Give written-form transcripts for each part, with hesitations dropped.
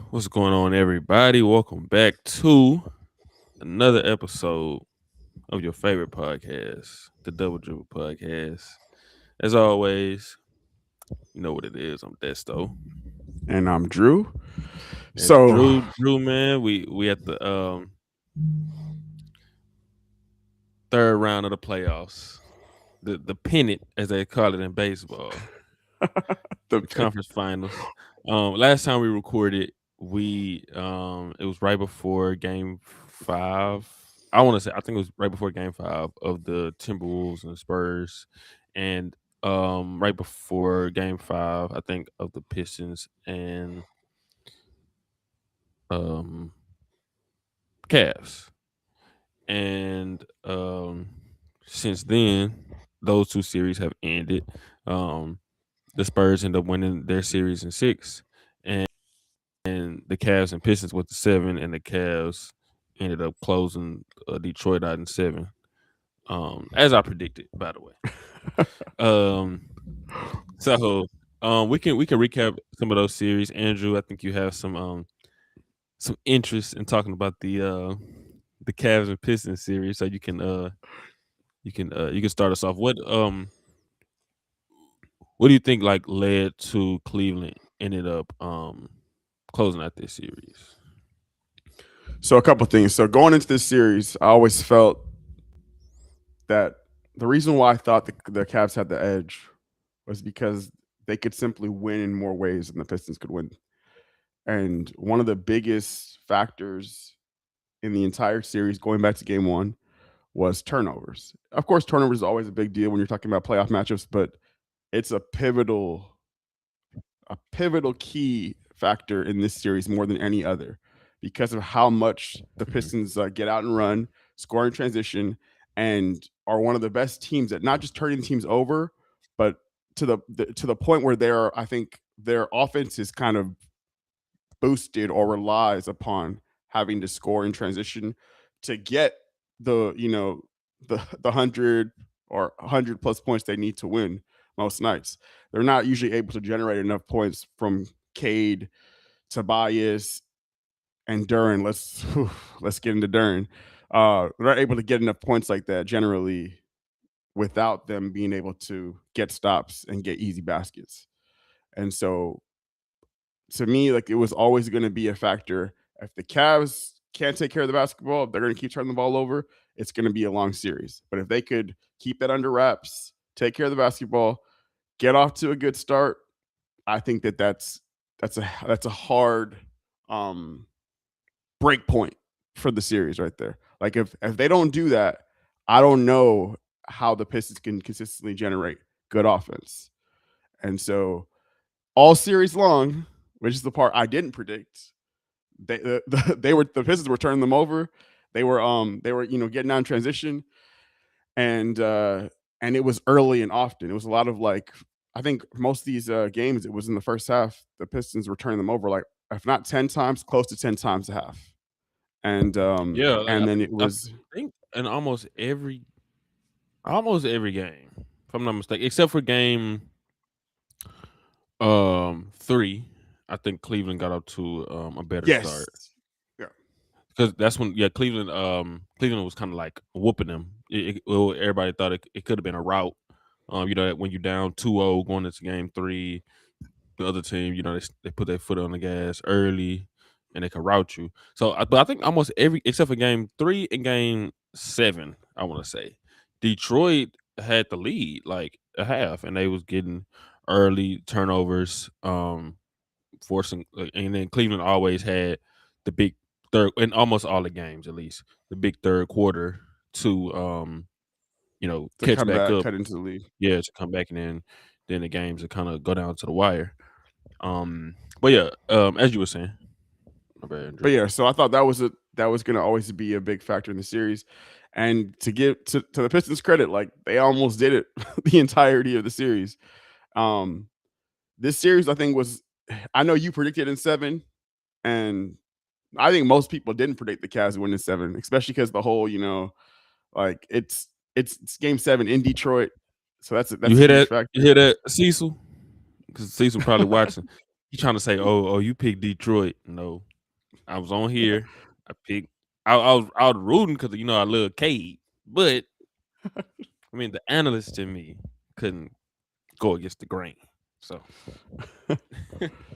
What's going on, everybody? Welcome back to another episode of your favorite podcast, the Double Dribble Podcast. As always, you know what it is. I'm Desto. And I'm Drew. As So Drew, man, we at the third round of the playoffs, the pennant as they call it in baseball, the the conference finals. Last time we recorded, we it was right before Game 5. I think it was right before Game 5 of the Timberwolves and Spurs, and right before Game 5, I think, of the Pistons and um Cavs. And since then, those two series have ended. Um, the Spurs end up winning their series in 6, and the Cavs and Pistons went to 7, and the Cavs ended up closing Detroit out in 7. As I predicted, by the way. Um, so we can recap some of those series. Andrew, I think you have some interest in talking about the Cavs and Pistons series, so you can start us off. What do you think like led to Cleveland ended up closing out this series? so a couple things. So going into this series, I always felt that the reason why I thought the Cavs had the edge was because they could simply win in more ways than the Pistons could win. And one of the biggest factors in the entire series, going back to game one, was turnovers. Of course, turnovers is always a big deal when you're talking about playoff matchups, but it's a pivotal key factor in this series more than any other because of how much the Pistons get out and run, score in transition, and are one of the best teams at not just turning teams over, but to the point where I think their offense is kind of boosted or relies upon having to score in transition to get the 100 plus points they need to win most nights. They're not usually able to generate enough points from Cade, Tobias, and Duran. Let's get into Duran. They're not able to get enough points like that generally without them being able to get stops and get easy baskets. And so to me, like it was always going to be a factor. If the Cavs can't take care of the basketball, they're going to keep turning the ball over. It's going to be a long series. But if they could keep that under wraps, take care of the basketball, get off to a good start, I think that's a hard um, break point for the series right there. Like if they don't do that, I don't know how the Pistons can consistently generate good offense. And so all series long, which is the part I didn't predict, the Pistons were turning them over. They were getting out in transition, and it was early and often. It was a lot of like I think most of these games it was in the first half. The Pistons were turning them over like if not 10 times, close to 10 times a half, and Yeah, like, then it I was think in almost every game, if I'm not mistaken, except for game 3, I think Cleveland got up to a better yes, start. yeah, Because that's when, Cleveland was kind of like whooping them. Everybody thought it could have been a rout. When you're down 2-0 going into game 3, the other team, they put their foot on the gas early and they can rout you. So, but I think almost every, except for game 3 and game 7, I want to say, Detroit had the lead like a half and they was getting early turnovers, forcing, and then Cleveland always had the big third in almost all the games, at least the big third quarter to to catch come back back, up, cut into the lead. yeah, to come back, and then the games to kind of go down to the wire. But yeah, as you were saying, my bad, But Andrew. yeah, so I thought that was going to always be a big factor in the series. And to give to the Pistons credit, like they almost did it the entirety of the series. Um, this series, I think, was I know you predicted in 7, and I think most people didn't predict the Cavs win in 7, especially because the whole like it's game 7 in Detroit, so that's You a hear huge that? You factor. hear that, Cecil? Because Cecil probably watching. You trying to say, oh, you picked Detroit? No, I was on here. I picked. I was rooting because I love Cade, but I mean the analyst in me couldn't go against the grain. So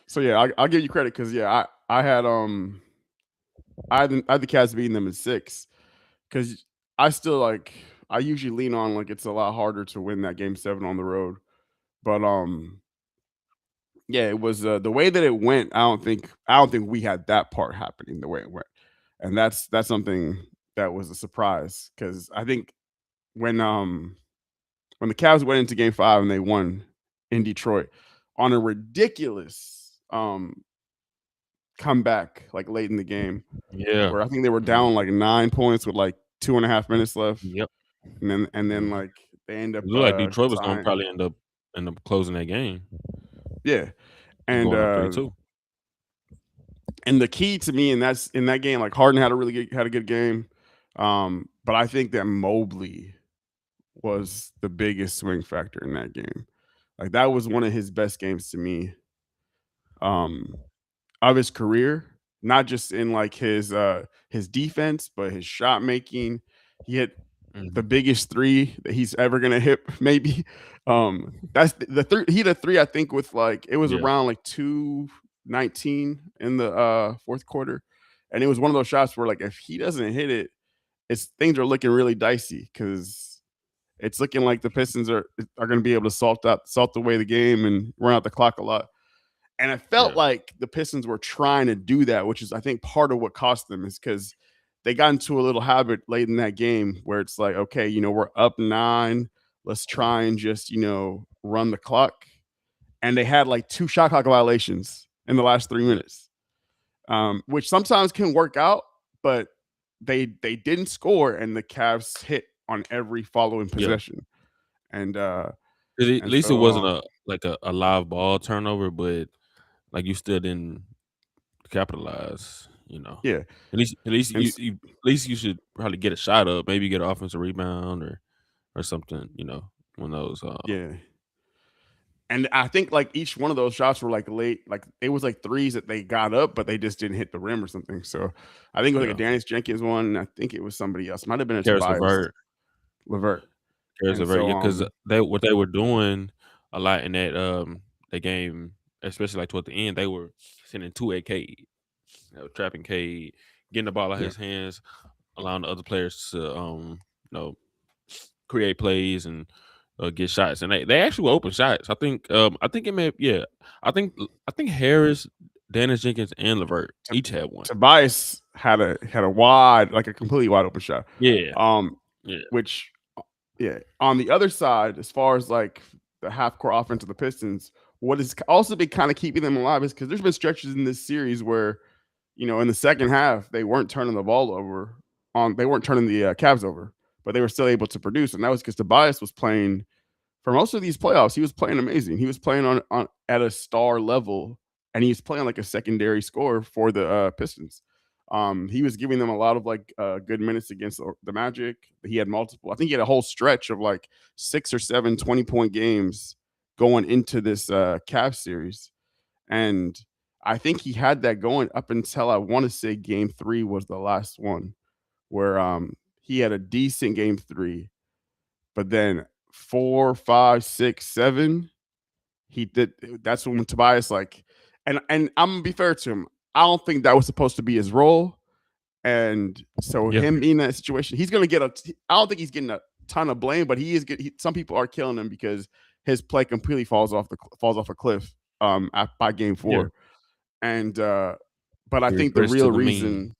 So yeah, I'll give you credit because yeah, I had I had the Cavs beating them in 6 because I usually lean on like it's a lot harder to win that game 7 on the road, but yeah, it was the way that it went. I don't think we had that part happening the way it went, and that's something that was a surprise because I think when the Cavs went into Game 5 and they won in Detroit on a ridiculous comeback like late in the game yeah, where I think they were down like 9 points with like 2.5 minutes left, yep. and then Mhm. like they end It up looked like Detroit was gonna tying. probably end up closing that game Yeah, and and going up 3-2. and the key to me in that game, like Harden had a good game, but I think that Mobley was the biggest swing factor in that game. Like that was one of his best games to me, um, of his career, not just in like his defense, but his shot making. He hit the Mhm. biggest three that he's ever gonna hit, maybe. That's the three. He hit a three, I think, with like it was Yeah, around like 2:19 in the fourth quarter, and it was one of those shots where like if he doesn't hit it, it's things are looking really dicey because it's looking like the Pistons are going to be able to salt away the game and run out the clock a lot. And I felt yeah, like the Pistons were trying to do that, which is I think part of what cost them is because they got into a little habit late in that game where it's like, okay, we're up 9, let's try and just run the clock. And they had like 2 shot clock violations in the last 3 minutes, which sometimes can work out, but they didn't score, and the Cavs hit on every following yeah. possession, and 'Cause at and least it so wasn't a live ball turnover, but like you still didn't capitalize. yeah, At least and you should probably get a shot up, maybe get an offensive rebound or something. When those yeah. And I think like each one of those shots were like late, like it was like threes that they got up, but they just didn't hit the rim or something. So I think it was like yeah, a Dennis Jenkins one. And I think it was somebody else. Might have been a Karis Tobias LeVert, Levert. Karis And LeVert, so yeah, because what they were doing a lot in that game, especially like toward the end, they were sending 2 Cade, trapping Cade, getting the ball out of yeah, his hands, allowing the other players to create plays and get shots, and they actually were open shots. I think it may yeah. I think Harris, Dennis Jenkins, and LeVert each had one. Tobias had a wide, like a completely wide open shot. Yeah, Um, yeah, which yeah. On the other side, as far as like the half court offense of the Pistons, what has also been kind of keeping them alive is because there's been stretches in this series where, in the second half, they weren't turning the ball over they weren't turning the Cavs over, but they were still able to produce. And that was because Tobias was playing for most of these playoffs. He was playing amazing. He was playing on at a star level, and he's playing like a secondary scorer for the Pistons. He was giving them a lot of like good minutes against the Magic. He had multiple. I think he had a whole stretch of like 6 or 7 20-point games going into this Cavs series, and I think he had that going up until I want to say Game 3 was the last one where he had a decent Game 3, but then 4, 5, 6, 7, he did. That's when Tobias like, and I'm gonna be fair to him. I don't think that was supposed to be his role, and so yeah, him being in that situation, he's gonna get a. I don't think he's getting a ton of blame, but he is. Some people are killing him because his play completely falls off a cliff by Game yeah. 4, and but I He think the regressed to real the mean. reason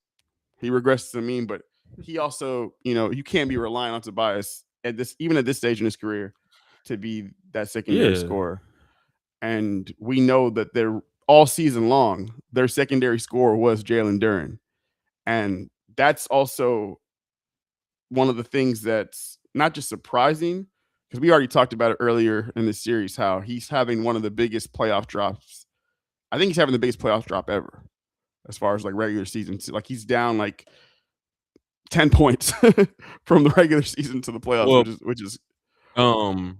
he regrets to mean, but he also, you can't be relying on Tobias even at this stage in his career, to be that secondary Yeah, scorer. And we know that they're all season long, their secondary scorer was Jalen Duren. And that's also one of the things that's not just surprising, because we already talked about it earlier in this series, how he's having one of the biggest playoff drops. I think he's having the biggest playoff drop ever as far as like regular season. Like he's down like 10 points from the regular season to the playoffs, well, which is um,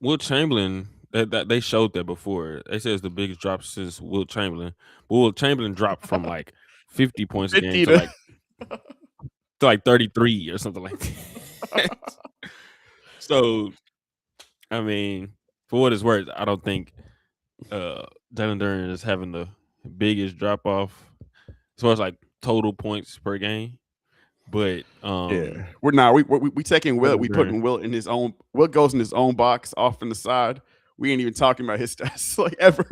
Will Chamberlain That they showed that before. They said it's the biggest drop since Wilt Chamberlain. But Wilt Chamberlain dropped from like 50 points a game 50 to to like 33 or something like that. So I mean, for what it's worth, I don't think Jalen Duren is having the biggest drop off as far as like total points per game. But yeah, we taking Wilt. Jalen We Duren, putting Wilt in his own. Wilt goes in his own box off in the side. We ain't even talking about his stats like ever.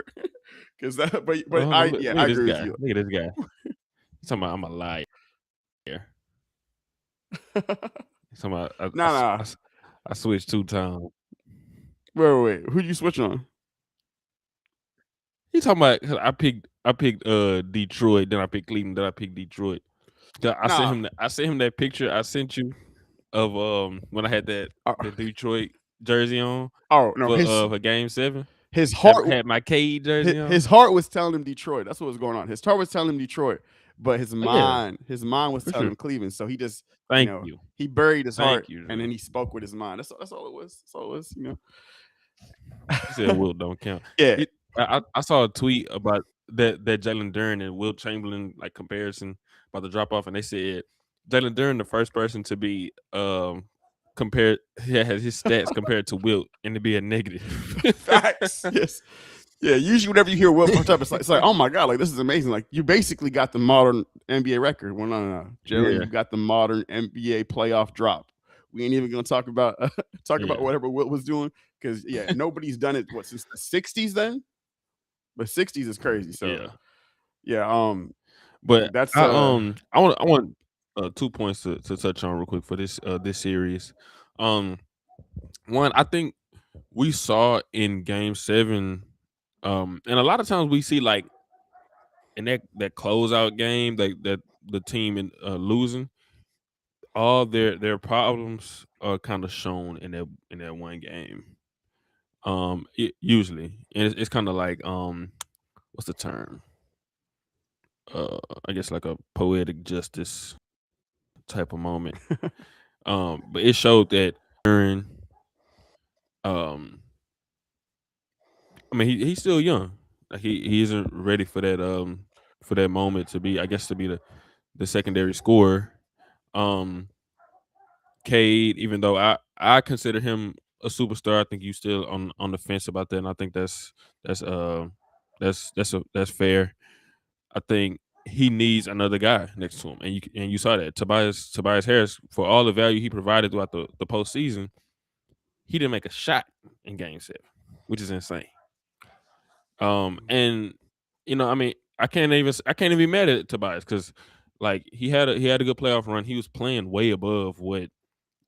Because that, but I look, yeah, look I at this agree with guy. you. Look at this guy. He's talking about I'm a liar. He's talking about Nah. I switched 2 times. Wait. Who'd you switch on? He's talking about I picked Detroit, then I picked Cleveland, then I picked Detroit. I sent him that picture I sent you of when I had that the Detroit jersey on Oh no, for game 7. his heart Had my Cade jersey on. his heart was telling him Detroit. That's what was going on. His heart was telling him Detroit, but his mind was telling him Cleveland. So he just Thank you. He buried his heart you, and then he spoke with his mind. That's all it was. That's all it was. He said Wilt don't count. Yeah. I saw a tweet about that Jalen Duren and Wilt Chamberlain like comparison about the drop off, and they said Jalen Duren the first person to be compared. He has his stats compared to Wilt, and to be a negative. Facts. Yes. Yeah. Usually, whenever you hear Wilt pumped up, it's like, oh my god, like this is amazing. Like you basically got the modern NBA record. Well, no. Jalen, you got the modern NBA playoff drop. We ain't even gonna talk about about whatever Wilt was doing because nobody's done it since the '60s then. But '60s is crazy. So but that's I want 2 points to touch on real quick for this series. One, I think we saw in game 7, and a lot of times we see like in that closeout game that the team in losing, all their problems are kind of shown in that one game. Usually, and it's kind of like what's the term? I guess like a poetic justice type of moment. But it showed that during I mean he's still young. Like he isn't ready for that moment to be, I guess, to be the secondary scorer. Cade, even though I consider him a superstar, I think you still on the fence about that, and I think that's fair. I think he needs another guy next to him, and you saw that Tobias Harris, for all the value he provided throughout the postseason, he didn't make a shot in game 7, which is insane. And I mean, I can't even be mad at Tobias because like he had a good playoff run. He was playing way above what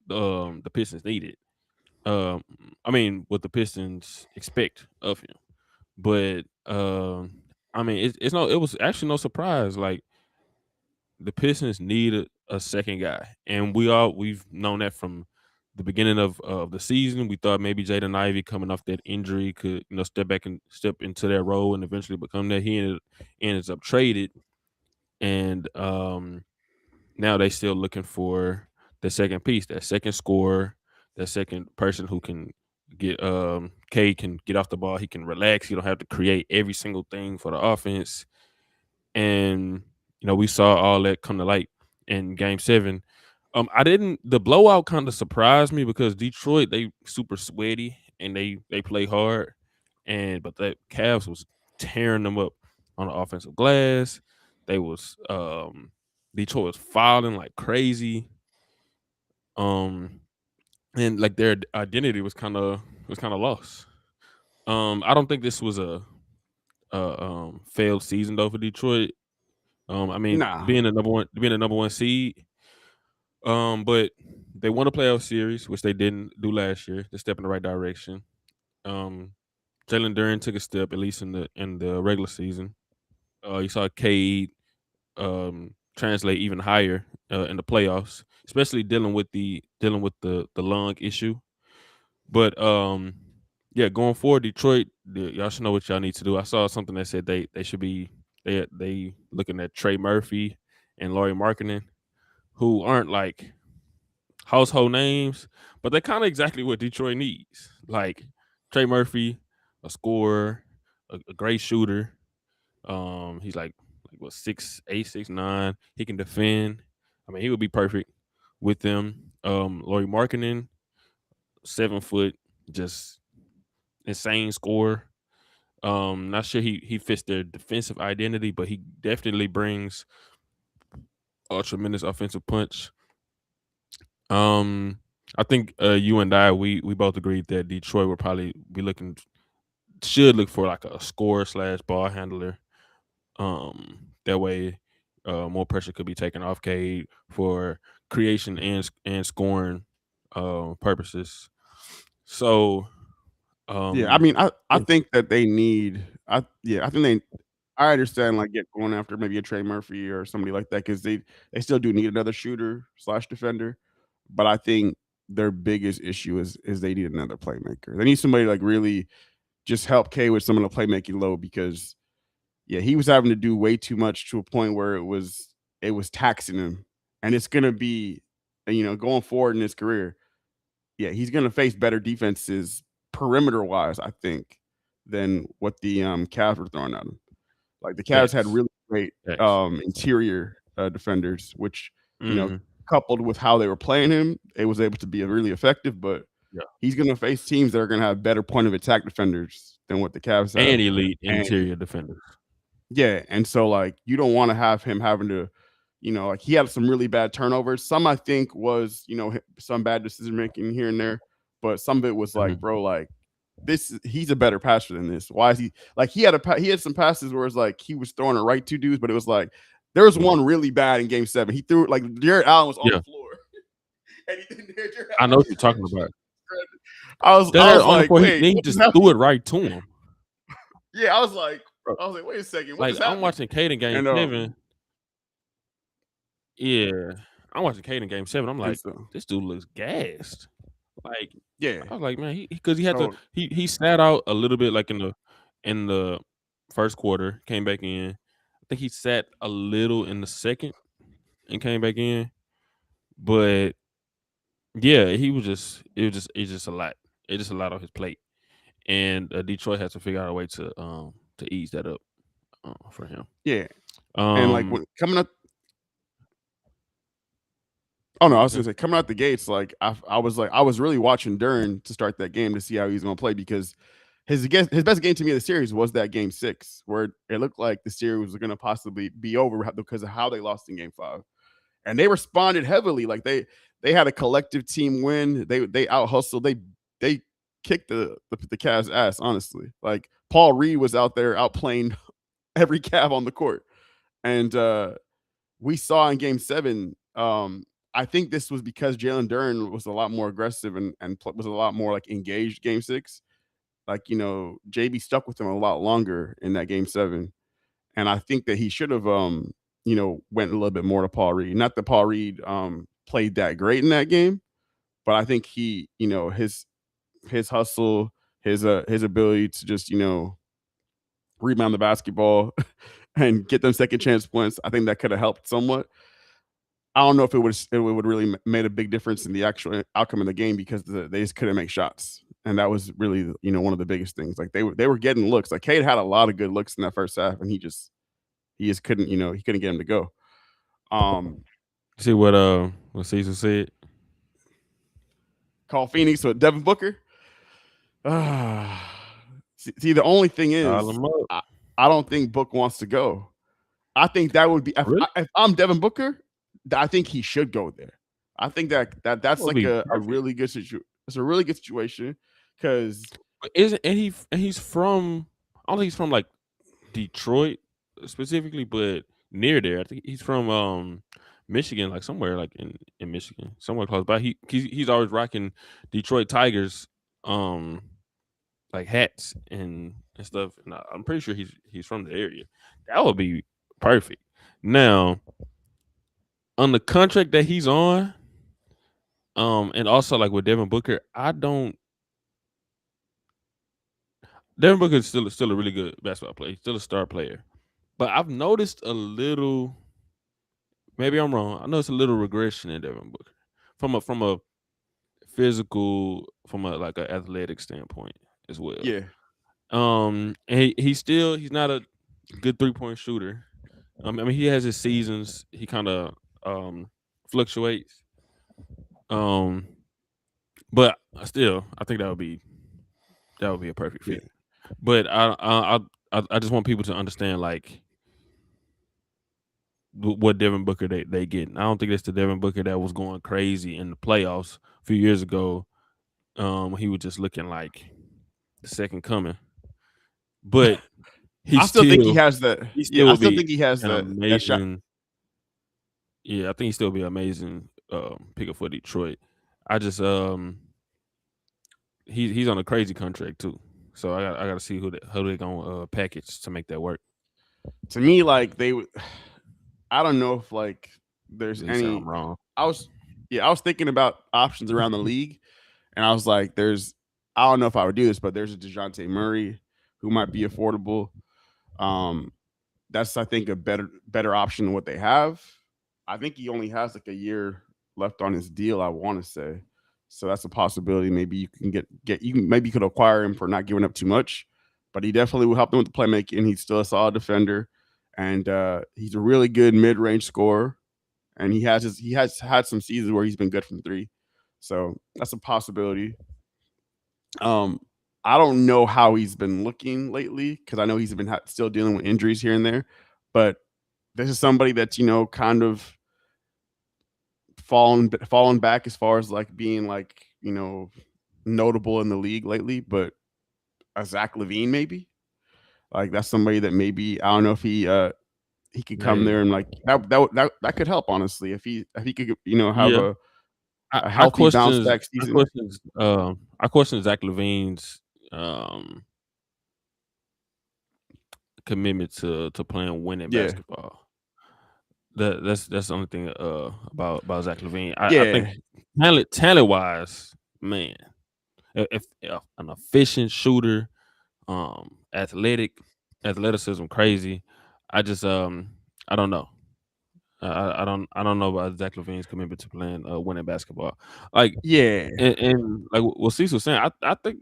the Pistons needed. I mean, what the Pistons expect of him. But I mean, it was actually no surprise. Like the Pistons needed a second guy, and we've known that from the beginning of the season. We thought maybe Jaden Ivey, coming off that injury, could step back and step into that role and eventually become that. He ends up traded, and now they still looking for the second piece, that second scorer, that second person who can get K can get off the ball. He can relax. You don't have to create every single thing for the offense. And we saw all that come to light in game 7. The blowout kind of surprised me because Detroit, they super sweaty and they play hard, but the Cavs was tearing them up on the offensive glass. Detroit was fouling like crazy. And like their identity was kind of lost. I don't think this was a failed season though for Detroit. I mean, being a number one seed. But they won a playoff series, which they didn't do last year. They step in the right direction. Jalen Duren took a step, at least in the regular season. You saw Cade translate even higher in the playoffs, especially dealing with the lung issue. But going forward, Detroit, y'all should know what y'all need to do. I saw something that said they should be they looking at Trey Murphy and Lauri Markkanen, who aren't like household names, but they're kind of exactly what Detroit needs. Like Trey Murphy, a scorer, a great shooter. He's like what 6'8", 6'9". He can defend. I mean, he would be perfect with them. Laurie Markkinen, 7 foot, just insane scorer. Not sure he fits their defensive identity, but he definitely brings a tremendous offensive punch. Um, I think you and I we both agreed that Detroit would probably be should look for like a scorer slash ball handler. That way, more pressure could be taken off Cade for creation and scoring purposes. So, Yeah, I um, mean, I yeah, think that they need. I think they. I understand like going after maybe a Trey Murphy or somebody like that because they still do need another shooter slash defender, but I think their biggest issue is they need another playmaker. They need somebody like really just help K with some of the playmaking load because yeah, he was having to do way too much to a point where it was taxing him, and it's gonna be going forward in his career. Yeah, he's gonna face better defenses perimeter wise, I think, than what the Cavs were throwing at him. Like the Cavs had facts, really great facts. interior defenders, which Hmm. coupled with how they were playing him, it was able to be really effective. But Yeah, he's gonna face teams that are gonna have better point of attack defenders than what the Cavs have, and elite and interior defenders. yeah, and so like you don't want to have him having to, like he had some really bad turnovers. Some I think was, some bad decision making here and there, but some of it was like, Mhm. bro, like he's a better passer than this. Why is he like he had some passes where it's like he was throwing it right to dudes, but it was like there was one really bad in game 7. He threw it like Jared Allen was on the Yeah, floor and he didn't Jared I Allen know had what to you're screen talking about. I That was on the like, floor, wait, he what just just happened? threw it right to him. Yeah, I was like, Bro, wait a second, what like just I'm happened? watching Caden game And 7. Yeah, I'm watching Caden game 7. I'm and like, so this dude looks gassed. Like, yeah, I was like, man, because he had to so he sat out a little bit like in the first quarter, came back in. I think he sat a little in the second and came back in. But yeah, it's just a lot. It's just a lot on his plate. And Detroit has to figure out a way to ease that up for him. yeah, and like Um when coming up. Oh no, I was okay. gonna say coming out the gates, like I was really watching Duran to start that game to see how he's gonna play because his best game to me of the series was that game 6 where it looked like the series was gonna possibly be over because of how they lost in game 5, and they responded heavily. Like they had a collective team win. They out hustled. They kicked the Cavs ass. Honestly, like Paul Reed was out there outplaying every Cav on the court, and we saw in game 7. I think this was because Jalen Duren was a lot more aggressive and was a lot more like engaged game 6. Like, JB stuck with him a lot longer in that game 7. And I think that he should have went a little bit more to Paul Reed. Not that Paul Reed played that great in that game, but I think he, his hustle, his ability to just, rebound the basketball and get them second chance points, I think that could have helped somewhat. I don't know if it would really made a big difference in the actual outcome of the game because they just couldn't make shots, and that was really one of the biggest things. Like they were getting looks. Like Cade had a lot of good looks in that first half, and he just couldn't he couldn't get him to go. Um, See what Cecil said. Call Phoenix with Devin Booker. Ah, see, the only thing Dial is, him up. I don't think Book wants to go. I think that would be Really? if I'm Devin Booker, I think he should go there. I think that's Would like be a perfect. really good situation. It's a really good situation because But isn't and he's from I don't think he's from like Detroit specifically, but near there. I think he's from Michigan, like somewhere like in Michigan, somewhere close by. He's always rocking Detroit Tigers um like hats and stuff. And I'm pretty sure he's from the area. That would be perfect. Now, on the contract that he's on, and also like with Devin Booker, Devin Booker is still a really good basketball player. He's still a star player. But I've noticed a little, maybe I'm wrong. I noticed a little regression in Devin Booker from a physical, from a like an athletic standpoint as well. yeah, And he's not a good 3-point shooter. I mean, he has his seasons. He kind of fluctuates. Um, but still, I think that would be a perfect Yeah. fit. But I just want people to understand like what Devin Booker they get. I don't think it's the Devin Booker that was going crazy in the playoffs a few years ago. He was just looking like the second coming. But I still think he has that. he Yeah, still I would still be think he has an that shot. amazing. Yeah, I think he still be an amazing pick up for Detroit. I just he's on a crazy contract too. So I got to see how they gonna package to make that work. To me, like they would. I don't know if like there's He said any. I'm wrong. I was thinking about options around the league, and I was like, I don't know if I would do this, but there's a DeJounte Murray who might be affordable. That's I think a better option than what they have. I think he only has like a year left on his deal, I want to say. So that's a possibility. Maybe you can maybe you could acquire him for not giving up too much, but he definitely will help them with the playmaking. He's still a solid defender, and he's a really good mid-range scorer. And he has had some seasons where he's been good from three, so that's a possibility. Um, I don't know how he's been looking lately because I know he's been still dealing with injuries here and there, but this is somebody that's kind of fallen back as far as like being like notable in the league lately. But a Zach LaVine maybe like that's somebody that maybe I don't know if he could come there and like that could help honestly if he could have Yeah, a healthy bounce back I season. questions I question Zach LaVine's um commitment to playing winning Yeah, basketball. That's the only thing about Zach LaVine. I think yeah, talent wise, man, if an efficient shooter, athleticism crazy. I just I don't know. I don't know about Zach LaVine's commitment to playing winning basketball. Like yeah, and like what Cecil was saying, I think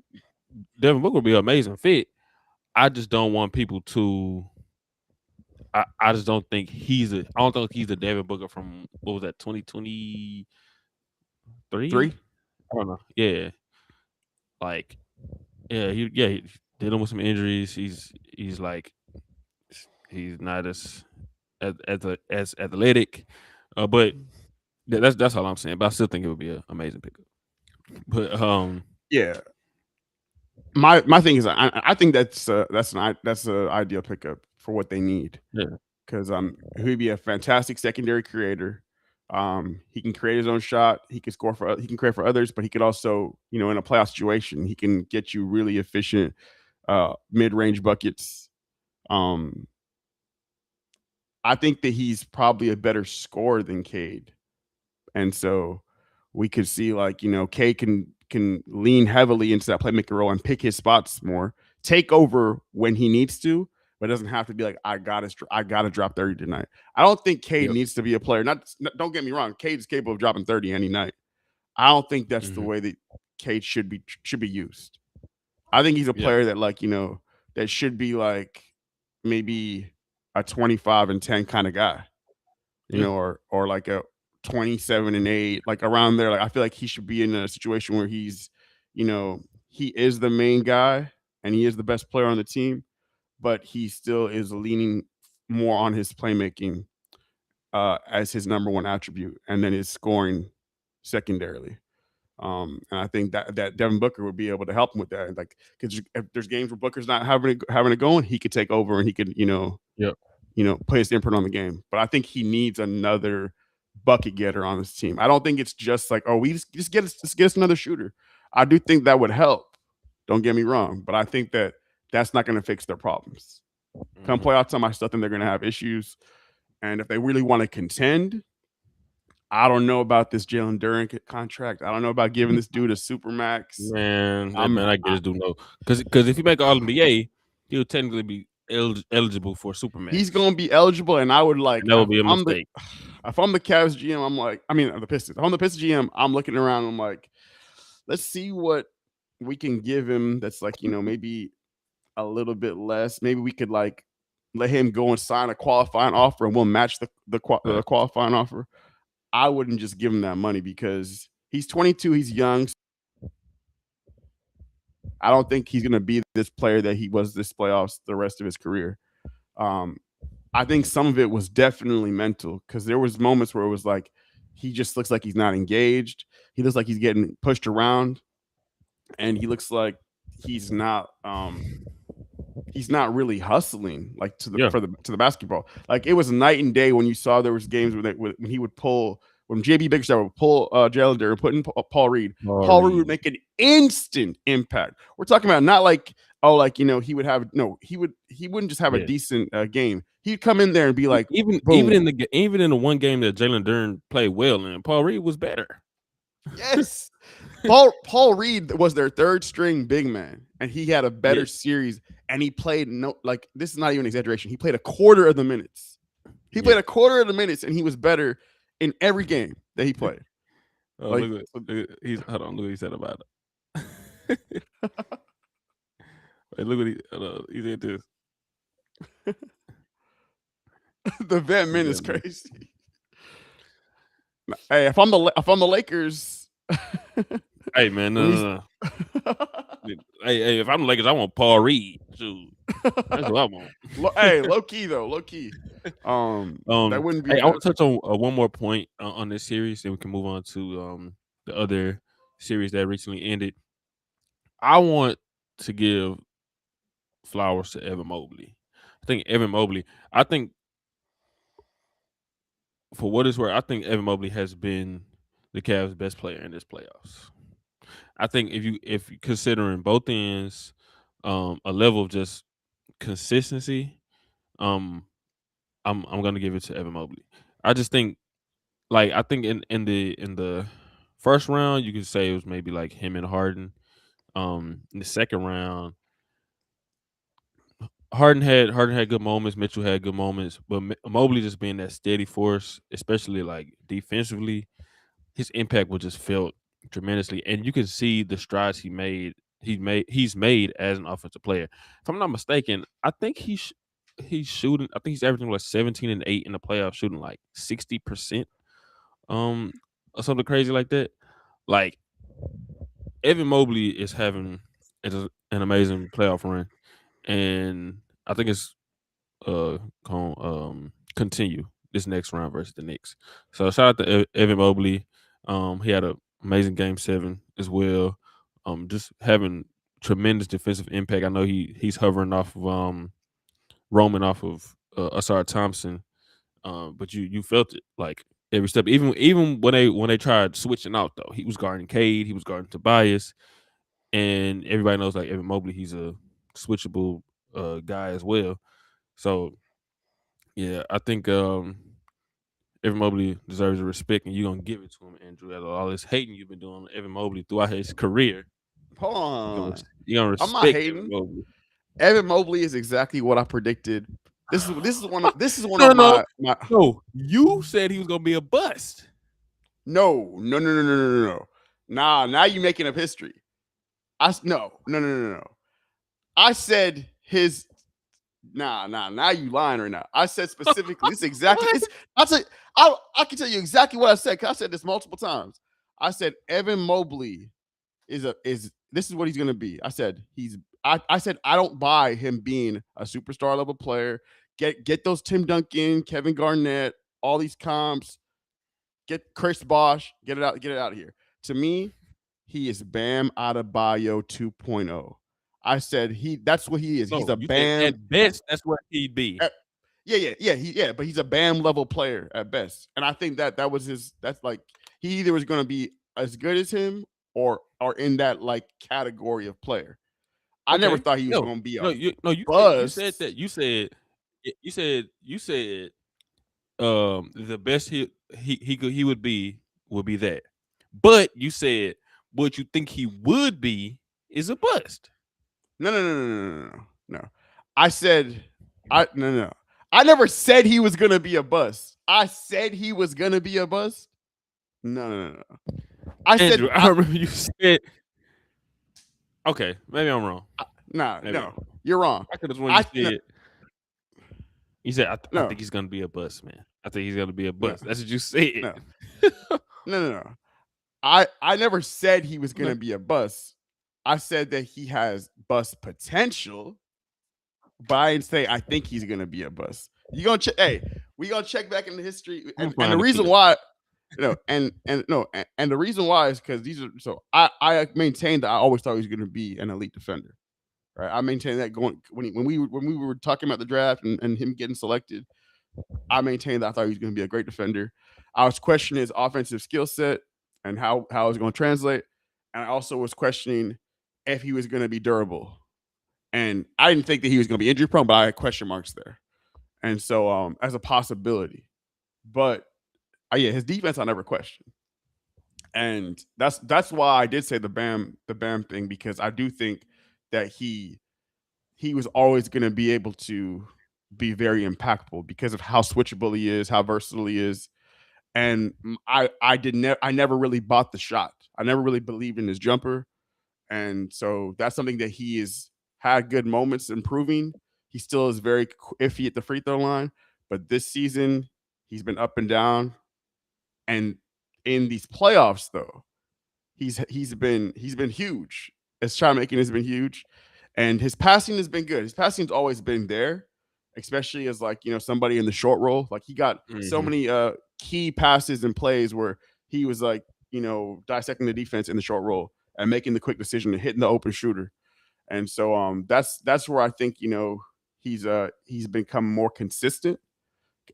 Devin Booker would be an amazing fit. I just don't want people to. I just don't think I don't think he's the Devin Booker from what was that 2023. three. I don't know. Yeah, like he's dealing with some injuries. He's like he's not as athletic, but that's all I'm saying. But I still think it would be an amazing pickup. But Yeah, my thing is I think that's an ideal pickup for what they need yeah, because he'd be a fantastic secondary creator. He can create his own shot. He can he can create for others, but he could also in a playoff situation he can get you really efficient mid range buckets. Um, I think that he's probably a better scorer than Cade, and so we could see like Cade can lean heavily into that playmaker role and pick his spots more, take over when he needs to, but it doesn't have to be like I gotta drop 30 tonight. I don't think Cade yep, needs to be a player. Don't get me wrong, Cade is capable of dropping 30 any night. I don't think that's the hmm way that Cade should be used. I think he's a yeah, player that like that should be like maybe a 25 and 10 kind of guy, yeah, or like a 27 and 8, like around there. Like I feel like he should be in a situation where he is the main guy and he is the best player on the team, but he still is leaning more on his playmaking as his number one attribute, and then his scoring secondarily. And I think that Devin Booker would be able to help him with that. Like, because if there's games where Booker's not having it going, he could take over and he could yep, play his imprint on the game. But I think he needs another bucket getter on his team. I don't think it's just like, oh, we just get us another shooter. I do think that would help. Don't get me wrong, but I think that that's not going to fix their problems. Come hmm playoff time, I still think they're going to have issues. And if they really want to contend, I don't know about this Jalen Duren contract. I don't know about giving this dude a super max. man, I get his do no because if you make All NBA, he'll technically be eligible for He's Supermax, going to be eligible, and I would like and that would be a mistake. if I'm the Cavs GM, I'm like, I mean the Pistons. If I'm the Pistons GM, I'm looking around. I'm like, let's see what we can give him. That's like maybe a little bit less. Maybe we could like let him go and sign a qualifying offer, and we'll match the qualifying offer. I wouldn't just give him that money because he's 22, he's young. I don't think he's going to be this player that he was this playoffs the rest of his career. I think some of it was definitely mental because there was moments where it was like he just looks like he's not engaged. He looks like he's getting pushed around, and he looks like he's not really hustling like to the basketball. Like it was night and day when you saw there was games when he would pull. When JB Bickerstaff would pull Jalen Duren, put in Paul Reed, Paul Reed would make an instant impact. We're talking about not like, he would have he wouldn't just have a decent game. He'd come in there and be like, even in the one game that Jalen Duren played well in, Paul Reed was better. Yes. Paul Reed was their third string big man, and he had a better series, and he played this is not even an exaggeration. He played a quarter of the minutes. Played a quarter of the minutes, and he was better in every game that he played. Look what he said about it. Look what he said this. The vet min is crazy. Hey, if I'm the Lakers, hey man, no. Hey, if I'm the Lakers, I want Paul Reed. Dude. That's what I want. Hey, low key though, low key. That wouldn't be. Hey, I want to touch on one more point on this series, then we can move on to the other series that recently ended. I want to give flowers to Evan Mobley. I think for what it's worth, I think Evan Mobley has been the Cavs' best player in this playoffs. I think if you considering both ends, a level of just consistency, I'm gonna give it to Evan Mobley. I just think, I think in the first round, you could say it was maybe like him and Harden. In the second round, Harden had good moments, Mitchell had good moments, but Mobley just being that steady force, especially like defensively, his impact was just felt tremendously, and you can see the strides he's made as an offensive player. If I'm not mistaken, I think he's shooting. I think he's averaging like 17 and 8 in the playoffs, shooting like 60%, or something crazy like that. Like Evan Mobley is having an amazing playoff run, and I think it's going continue this next round versus the Knicks. So shout out to Evan Mobley. He had an amazing Game 7 as well. Just having tremendous defensive impact. I know he's hovering off of roaming off of Asar Thompson, but you felt it like every step. Even when they tried switching out though, he was guarding Cade, he was guarding Tobias, and everybody knows like Evan Mobley, he's a switchable guy as well. So yeah, I think Evan Mobley deserves the respect, and you're gonna give it to him, Andrew. After all this hating you've been doing on Evan Mobley throughout his career, hold on, you're gonna respect. I'm not hating. Evan Mobley. Evan Mobley is exactly what I predicted. This is one of my. No, you said he was gonna be a bust. No. Nah, now you're making up history. No. I said his. Nah. Now you lying right now. I said specifically. This is exactly. I can tell you exactly what I said. Cause I said this multiple times. I said Evan Mobley is this is what he's gonna be. I said I said I don't buy him being a superstar level player. Get those Tim Duncan, Kevin Garnett, all these comps. Get Chris Bosh. Get it out of here. To me, he is Bam Adebayo 2.0. I said that's what he is. He's a Bam. At best, that's what he'd be. But he's a Bam level player at best. And I think that was his. That's like he either was going to be as good as him or in that like category of player. I never thought he was going to be you said that. You said the best he would be that. But you said what you think he would be is a bust. No. I said no. I never said he was gonna be a bust. I said he was gonna be a bust. No. I remember you said. Okay, maybe I'm wrong. No, you're wrong. I could have sworn you said. You said I No. think he's gonna be a bust, man. I think he's gonna be a No. bust. That's what you said. No. I never said he was gonna be a bust. I said that he has bust potential, but I didn't say I think he's gonna be a bust. You gonna check? Hey, we gonna check back in the history, and the reason why, and the reason why is because these are. So I maintained that I always thought he was gonna be an elite defender. Right, I maintained that going when we were talking about the draft and him getting selected. I maintained that I thought he was going to be a great defender. I was questioning his offensive skill set and how it was going to translate, and I also was questioning if he was going to be durable. And I didn't think that he was going to be injury prone, but I had question marks there. And so, as a possibility, but his defense I never questioned, and that's why I did say the Bam thing, because I do think that he was always going to be able to be very impactful because of how switchable he is, how versatile he is. And I never really bought the shot. I never really believed in his jumper. And so that's something that he has had good moments improving. He still is very iffy at the free throw line, but this season he's been up and down. And in these playoffs, though, he's been huge. His shot making has been huge, and his passing has been good. His passing's always been there, especially as somebody in the short roll. Like he got so many key passes and plays where he was dissecting the defense in the short roll and making the quick decision and hitting the open shooter. And so that's where I think he's become more consistent.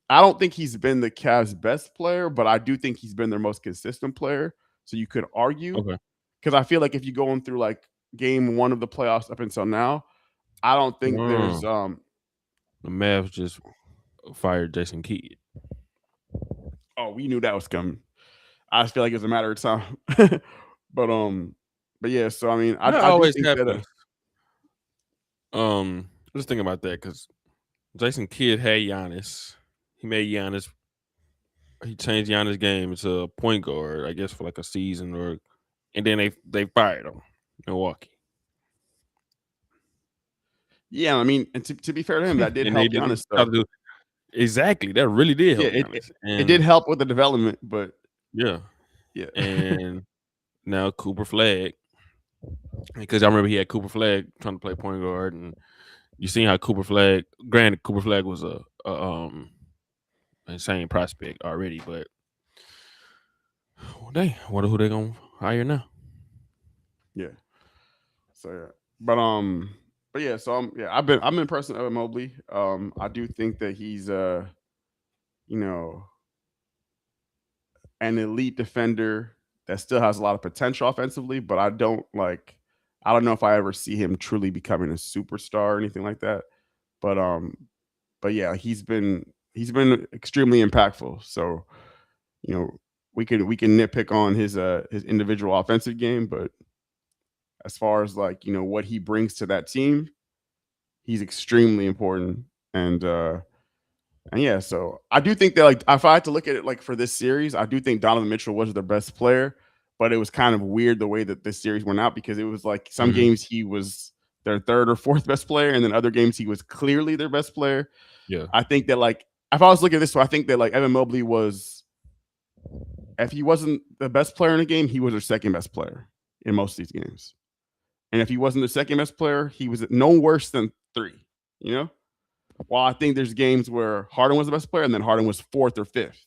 I don't think he's been the Cavs' best player, but I do think he's been their most consistent player. So you could argue, because I feel like if you're going through like game one of the playoffs up until now, I don't think there's the Mavs just fired Jason Kidd. Oh, we knew that was coming. I just feel like it's a matter of time. but yeah. So I mean, I always think happens. Just think about that, because Jason Kidd had Giannis. He made Giannis. He changed Giannis' game into a point guard, I guess, for like a season, and then they fired him. Milwaukee. Yeah, I mean, and to be fair to him, that did help Giannis. Exactly, that really did help. It did help with the development, but yeah. And now Cooper Flag, because I remember he had Cooper Flag trying to play point guard, and you seen how Cooper Flag. Granted, Cooper Flag was a insane prospect already, but I wonder who they gonna hire now. Yeah. So yeah, but yeah, so I'm impressed with Evan Mobley. I do think that he's an elite defender that still has a lot of potential offensively, but I don't know if I ever see him truly becoming a superstar or anything like that. But yeah, he's been extremely impactful. So, we can nitpick on his individual offensive game, but as far as what he brings to that team, he's extremely important. And yeah, so I do think that if I had to look at it for this series, I do think Donovan Mitchell was their best player, but it was kind of weird the way that this series went out, because it was some games he was their third or fourth best player, and then other games he was clearly their best player. Yeah, I think that if I was looking at this, so I think that Evan Mobley was, if he wasn't the best player in the game, he was their second best player in most of these games. And if he wasn't the second best player, he was no worse than 3, While I think there's games where Harden was the best player and then Harden was 4th or 5th,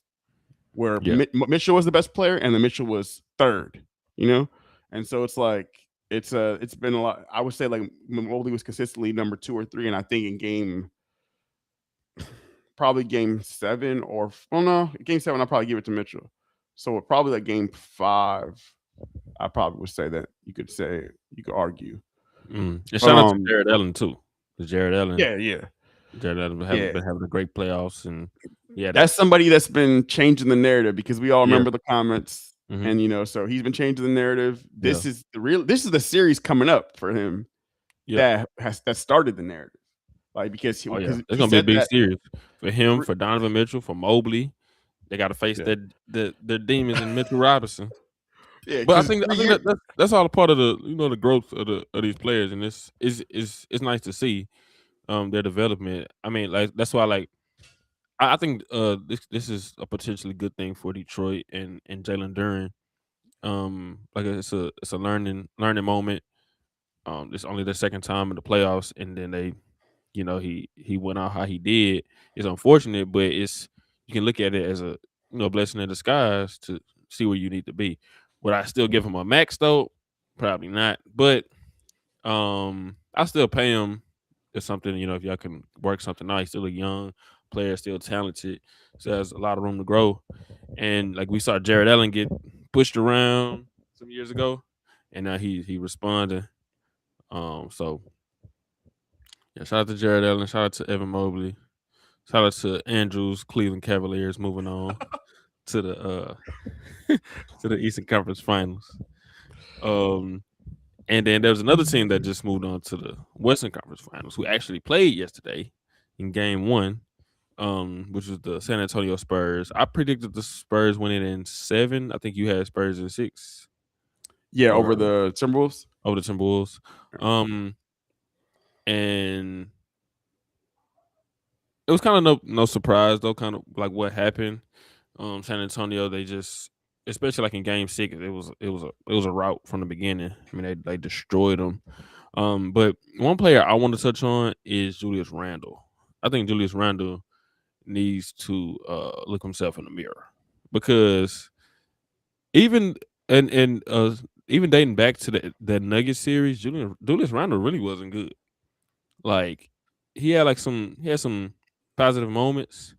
where Mitchell was the best player and then Mitchell was 3rd, And so it's been a lot. I would say Mobley was consistently number 2 or 3. And I think in probably game 7 game 7, I'll probably give it to Mitchell. So probably game 5, I probably would say that you could argue. And shout out to Jared Allen too. Jared Allen. Yeah. Jared Allen been having a great playoffs, and that's somebody that's been changing the narrative, because we all remember the comments, and so he's been changing the narrative. This is the series coming up for him that started the narrative, because it's gonna be a big series for him, for Donovan Mitchell, for Mobley. They got to face the demons in Mitchell Robinson. Yeah, But because I think that's all a part of the the growth of these players, and it's nice to see their development. I mean, like that's why like I think this is a potentially good thing for Detroit and Jalen Duren. Like it's a learning moment. It's only their second time in the playoffs, and then he went out how he did. It's unfortunate, but you can look at it as a blessing in disguise to see where you need to be. Would I still give him a max though? Probably not. But I still pay him or something. If y'all can work something out, he's still a young player, still talented, so has a lot of room to grow. And like we saw Jared Allen get pushed around some years ago, and now he responded. So yeah, shout out to Jared Allen, shout out to Evan Mobley, shout out to Andrews, Cleveland Cavaliers moving on to the to the Eastern Conference Finals. Um, and then there was another team that just moved on to the Western Conference Finals, who actually played yesterday in Game 1, which was the San Antonio Spurs. I predicted the Spurs winning in 7. I think you had Spurs in 6. Yeah, Or over the Timberwolves. over the Timberwolves. And it was kind of no surprise though, kind of like what happened. San Antonio, they just, especially like in Game 6, it was a rout from the beginning. I mean, they destroyed them. But one player I want to touch on is Julius Randle. I think Julius Randle needs to look himself in the mirror, because even even dating back to the Nuggets series, Julius Randle really wasn't good. Like he had some positive moments,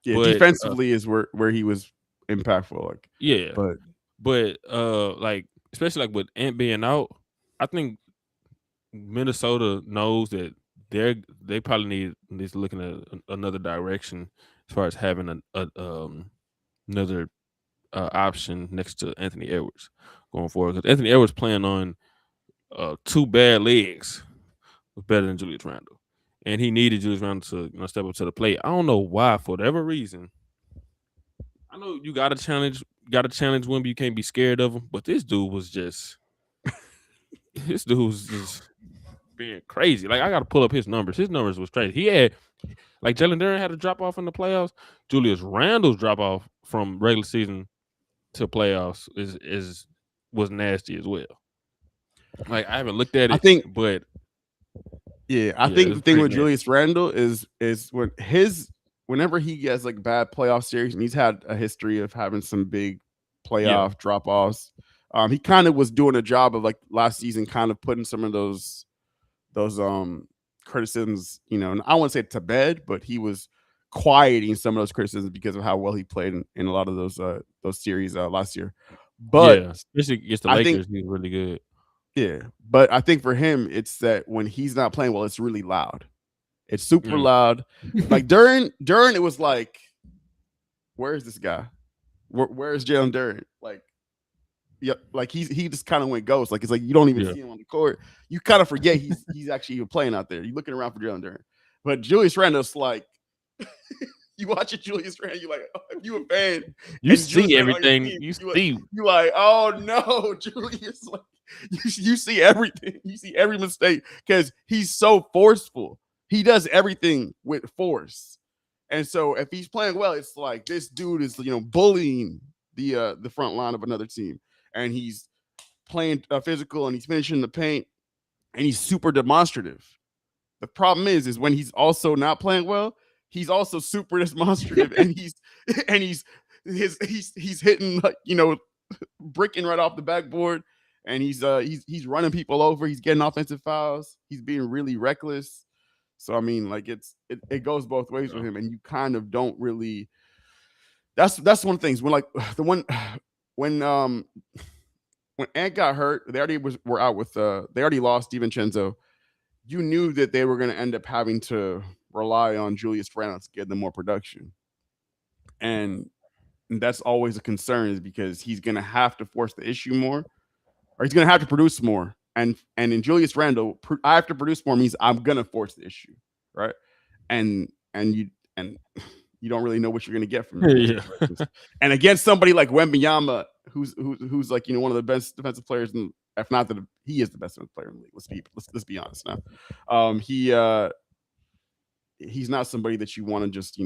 Yeah, but defensively is where he was impactful. Like, yeah, but but like especially like with Ant being out, I think Minnesota knows that they probably needs to look in another direction as far as having another option next to Anthony Edwards going forward, because Anthony Edwards playing on 2 bad legs was better than Julius Randle, and he needed Julius Randle to step up to the plate. I don't know why, for whatever reason. I know you got to challenge Wemby. You can't be scared of him, but this dude was just being crazy. Like I got to pull up his numbers. His numbers was crazy. He had like Jalen Duren had a drop off in the playoffs. Julius Randle's drop off from regular season to playoffs was nasty as well. Like I haven't looked at it, I think but I think the thing with nasty. Julius Randle is whenever he gets like bad playoff series, and he's had a history of having some big playoff drop offs. He kind of was doing a job of like last season, kind of putting some of those criticisms, and I won't say to bed, but he was quieting some of those criticisms because of how well he played in a lot of those series last year. But especially against the Lakers, he was really good. Yeah, but I think for him, it's that when he's not playing well, it's really loud. It's super loud. Like during it was like, where's this guy? Where's Jalen Duren? Like, yeah, like he just kind of went ghost. Like it's like you don't even see him on the court. You kind of forget he's actually even playing out there. You're looking around for Jalen Duren. But Julius Randle's like, you watch it, Julius Randle, you're like, oh, if you a fan, you see everything. You like, oh no, Julius, like you see everything. You see every mistake because he's so forceful. He does everything with force. And so if he's playing well, it's like this dude is bullying the front line of another team, and he's playing physical, and he's finishing the paint, and he's super demonstrative. The problem is when he's also not playing well, he's also super demonstrative, and he's hitting like bricking right off the backboard, and he's running people over. He's getting offensive fouls. He's being really reckless. So I mean, like it goes both ways with him, and you kind of don't really. That's one of the things when Ant got hurt, they already were out with they already lost DiVincenzo. You knew that they were going to end up having to rely on Julius Randle to get them more production, and that's always a concern, is because he's going to have to force the issue more, or he's going to have to produce more. And in Julius Randle, I have to produce more means I'm going to force the issue, right? And you don't really know what you're going to get from him. And against somebody like Wembanyama, who's like one of the best defensive players in, if not that he is the best defensive player in the league. Let's be honest now. He's not somebody that you want to just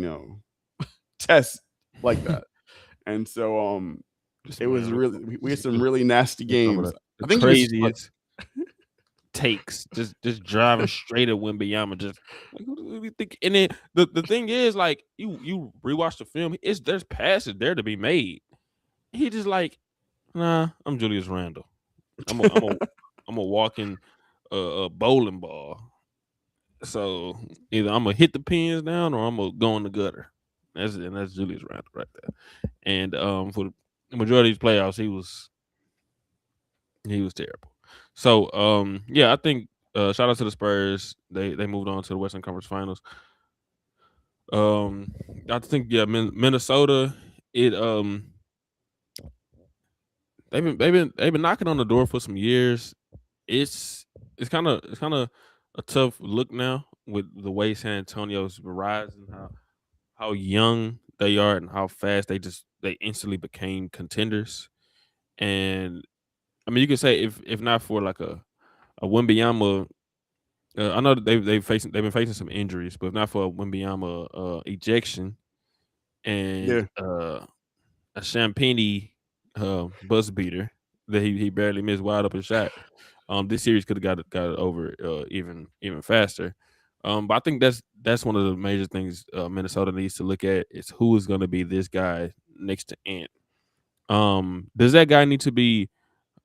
test like that. And so This it was man, really we had some really nasty some of games. the I think he was craziest takes, just driving straight at Wembanyama. Just like, who do you think? And then the thing is, like, you rewatch the film, there's passes there to be made. He just like, nah, I'm Julius Randle. I'm a walking bowling ball. So either I'm gonna hit the pins down or I'm gonna go in the gutter. That's Julius Randle right there. And for the majority of these playoffs, he was terrible. So yeah, I think shout out to the Spurs. They moved on to the Western Conference Finals. I think Minnesota. It they've been knocking on the door for some years. It's kind of a tough look now with the way San Antonio's rising, how young they are and how fast they instantly became contenders. And I mean, you could say if not for like a Wembanyama, I know that they've been facing some injuries, but if not for a Wembanyama ejection and yeah. a Champagny buzz beater that he barely missed wide open shot, this series could have got it over even faster. But I think that's one of the major things Minnesota needs to look at is who is going to be this guy next to Ant. Does that guy need to be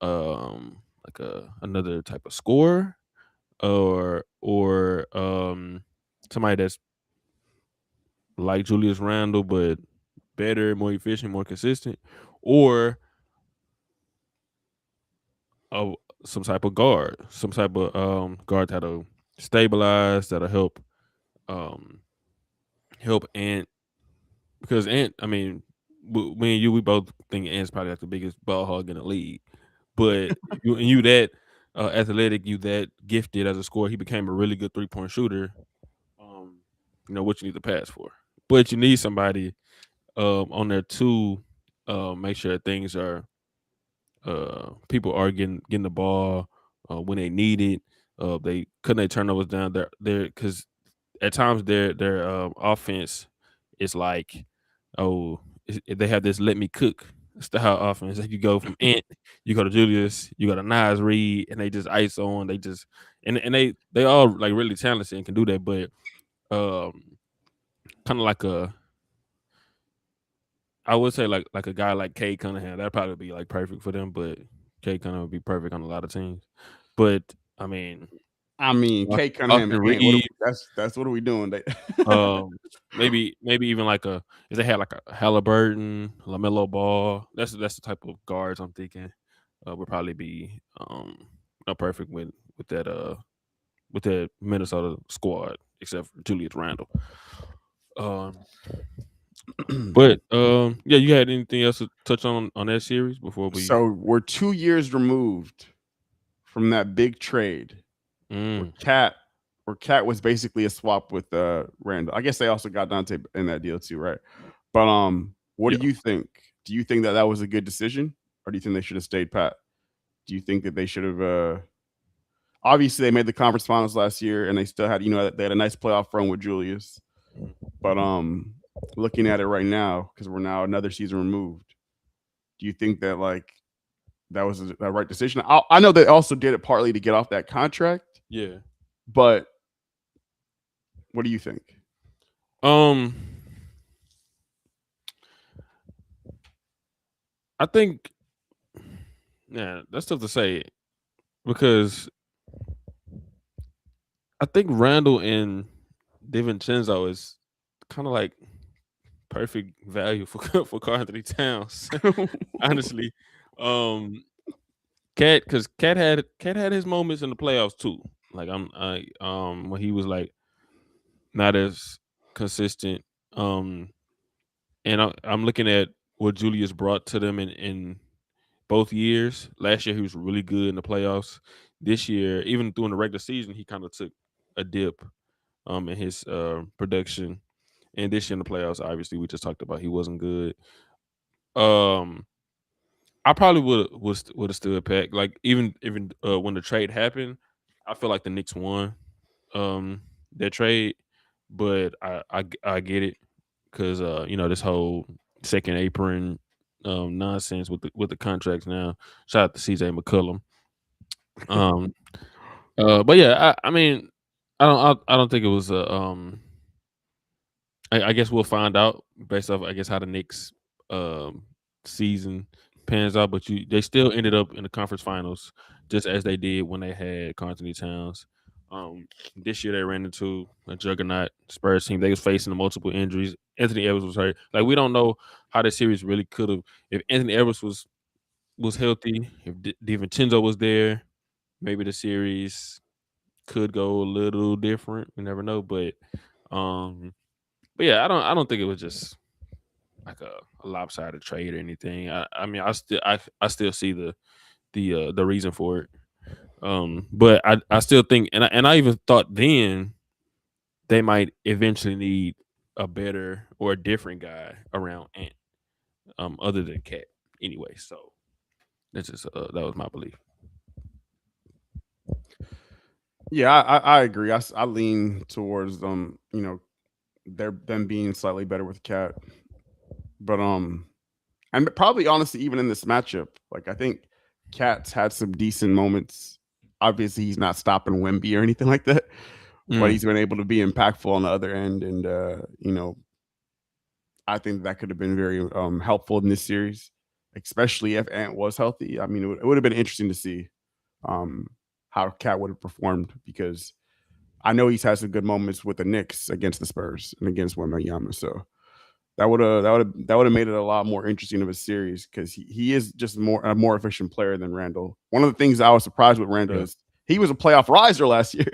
like another type of scorer or somebody that's like Julius Randle but better, more efficient, more consistent, or some type of guard, some type of guard that'll stabilize, that'll um help Ant, because Ant, I mean, me and you, we both think Ant's probably like the biggest ball hog in the league. But you that athletic, you that gifted as a scorer, he became a really good 3-point shooter. Um, what you need to pass for, but you need somebody on there to make sure things are people are getting the ball when they need it. They cutting their turnovers down there because at times their offense is like, oh, they have this let me cook style offense. Like you go from Ant, you go to Julius, you go to Nas Reed, and they just ice on. They just and they all like really talented and can do that, but kind of like I would say like a guy like Cade Cunningham, that'd probably be like perfect for them, but Cade Cunningham would be perfect on a lot of teams. But I mean, Kate Cunningham Austin and Ant, Reed, that's what are we doing? maybe even like if they had like a Halliburton, LaMelo Ball, that's the type of guards I'm thinking would probably be perfect with that Minnesota squad, except for Julius Randle. Um, but yeah, you had anything else to touch on that series before we? So we're 2 years removed from that big trade where Mm, Cat was basically a swap with Randall. I guess they also got Dante in that deal too, right? But what yeah. do you think? Do you think that was a good decision, or do you think they should have stayed pat? Do you think that they should have? Obviously, they made the conference finals last year, and they still had they had a nice playoff run with Julius. But looking at it right now, because we're now another season removed, do you think that that was the right decision? I know they also did it partly to get off that contract, Yeah. but what do you think? I think, yeah, that's tough to say because I think Randall and DiVincenzo is kind of like perfect value for for Karl Anthony Towns. Honestly, because Cat had his moments in the playoffs too. Like when he was like not as consistent. And I'm looking at what Julius brought to them in both years. Last year he was really good in the playoffs. This year, even during the regular season, he kind of took a dip in his production. And this year in the playoffs, obviously we just talked about he wasn't good. Um I probably would have stood Pat. Like even when the trade happened, I feel like the Knicks won that trade, but I get it because this whole second apron nonsense with the contracts now. Shout out to CJ McCollum. Um, but yeah, I mean, I don't think it was a I guess we'll find out based off I guess how the Knicks um season pans out, but they still ended up in the conference finals just as they did when they had Karl Anthony Towns. This year they ran into a juggernaut Spurs team. They was facing multiple injuries. Anthony Edwards was hurt. Like we don't know how the series really could have if Anthony Edwards was healthy, if DiVincenzo was there, maybe the series could go a little different. We never know, um but yeah, I don't think it was just like a lopsided trade or anything. I mean I still see the reason for it. But I still think and I even thought then they might eventually need a better or a different guy around Ant other than Cat anyway. So that's just that was my belief. Yeah, I agree. I lean towards them. Them being slightly better with Cat, but and probably honestly even in this matchup, like I think Cat's had some decent moments. Obviously, he's not stopping Wemby or anything like that, but Mm, he's been able to be impactful on the other end, and I think that could have been very helpful in this series, especially if Ant was healthy. I mean, it would have been interesting to see um, how Cat would have performed because I know he's had some good moments with the Knicks against the Spurs and against Wembanyama. So that would have made it a lot more interesting of a series because he is just a more efficient player than Randall. One of the things I was surprised with Randall yeah. is he was a playoff riser last year.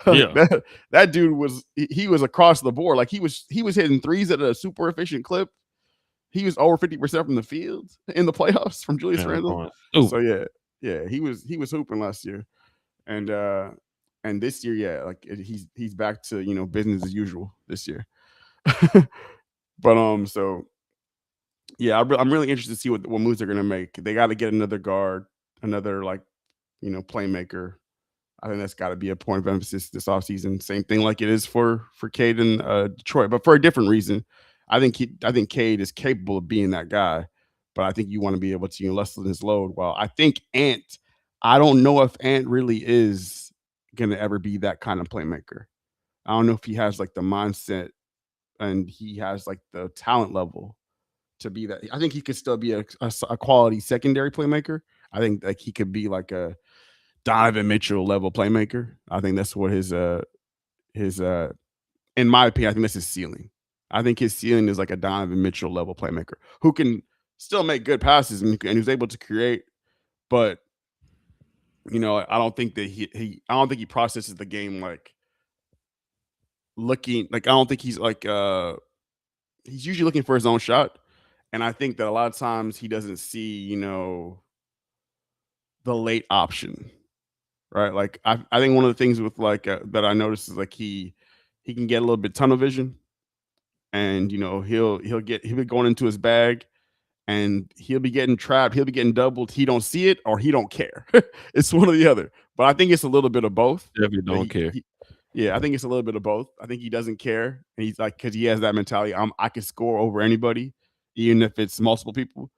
Like Yeah. that dude was he was across the board. Like he was hitting threes at a super efficient clip. He was over 50% from the field in the playoffs from Julius Man, Randle. going stupid. So yeah, he was hooping last year. And this year, yeah, like he's back to business as usual this year. But so yeah, I'm really interested to see what moves they're gonna make. They got to get another guard, another like playmaker. I think that's got to be a point of emphasis this offseason. Same thing like it is for Cade and Detroit, but for a different reason. I think Cade is capable of being that guy, but I think you want to be able to lessen his load. Well, I think Ant. I don't know if Ant really is gonna ever be that kind of playmaker. I don't know if he has like the mindset and he has like the talent level to be that. I think he could still be a quality secondary playmaker. I think like he could be like a Donovan Mitchell level playmaker. I think that's what his in my opinion, I think that's his ceiling. I think his ceiling is like a Donovan Mitchell level playmaker who can still make good passes and who's able to create, but I don't think that I don't think he processes the game like looking like I don't think he's like he's usually looking for his own shot. And I think that a lot of times he doesn't see, the late option, right? Like I think one of the things with like that I noticed is like he can get a little bit tunnel vision, and he'll be going into his bag, and he'll be getting trapped, he'll be getting doubled. He don't see it or he don't care. It's one or the other. But I think it's a little bit of both. Definitely That don't care. yeah, I think it's a little bit of both. I think he doesn't care, and he's like because he has that mentality. I can score over anybody, even if it's multiple people.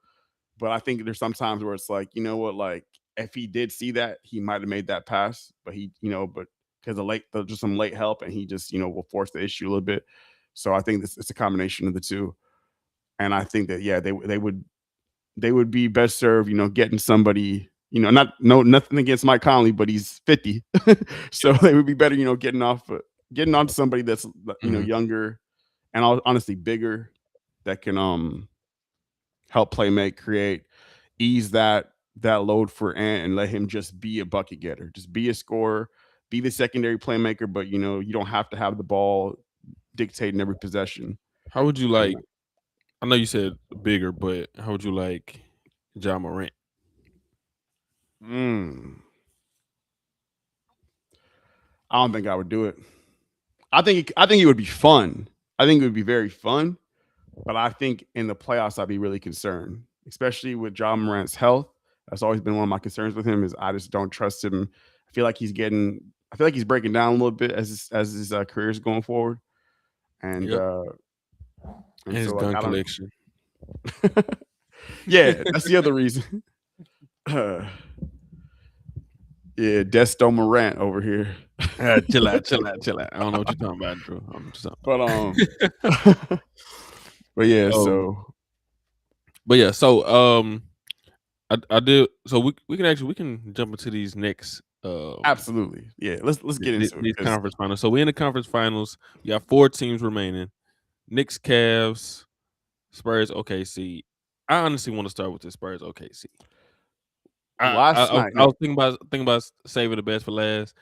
But I think there's some times where it's like, you know what, like if he did see that, he might have made that pass, but but because there's just some late help, and he just, will force the issue a little bit. So I think this it's a combination of the two, and I think that yeah, they would be best served, getting somebody, not no nothing against Mike Conley, but he's 50, so they would be better, getting on to somebody that's Mhm. younger and honestly bigger that can help play make, create, ease that load for Ant and let him just be a bucket getter, just be a scorer, be the secondary playmaker. But you don't have to have the ball dictating every possession. How would you And like? I know you said bigger, but how would you like John Morant? mm, I don't think I would do it. I think it would be fun. I think it would be very fun. But I think in the playoffs, I'd be really concerned especially with John Morant's health. That's always been one of my concerns with him. Is I just don't trust him. I feel like he's breaking down a little bit as his career is going forward, and Yep. And his so like gun I don't. collection. Yeah, that's the other reason. Yeah, Desto Morant over here. Chill out. I don't know what you're talking about, Drew. I'm just But yeah, Oh. so But yeah, so I did. So we can jump into these next absolutely, yeah. Let's get into it. these conference finals. So we're in the conference finals. We got 4 teams remaining: Knicks, Cavs, Spurs, OKC. I honestly want to start with the Spurs, OKC. Last night, I was thinking about saving the best for last,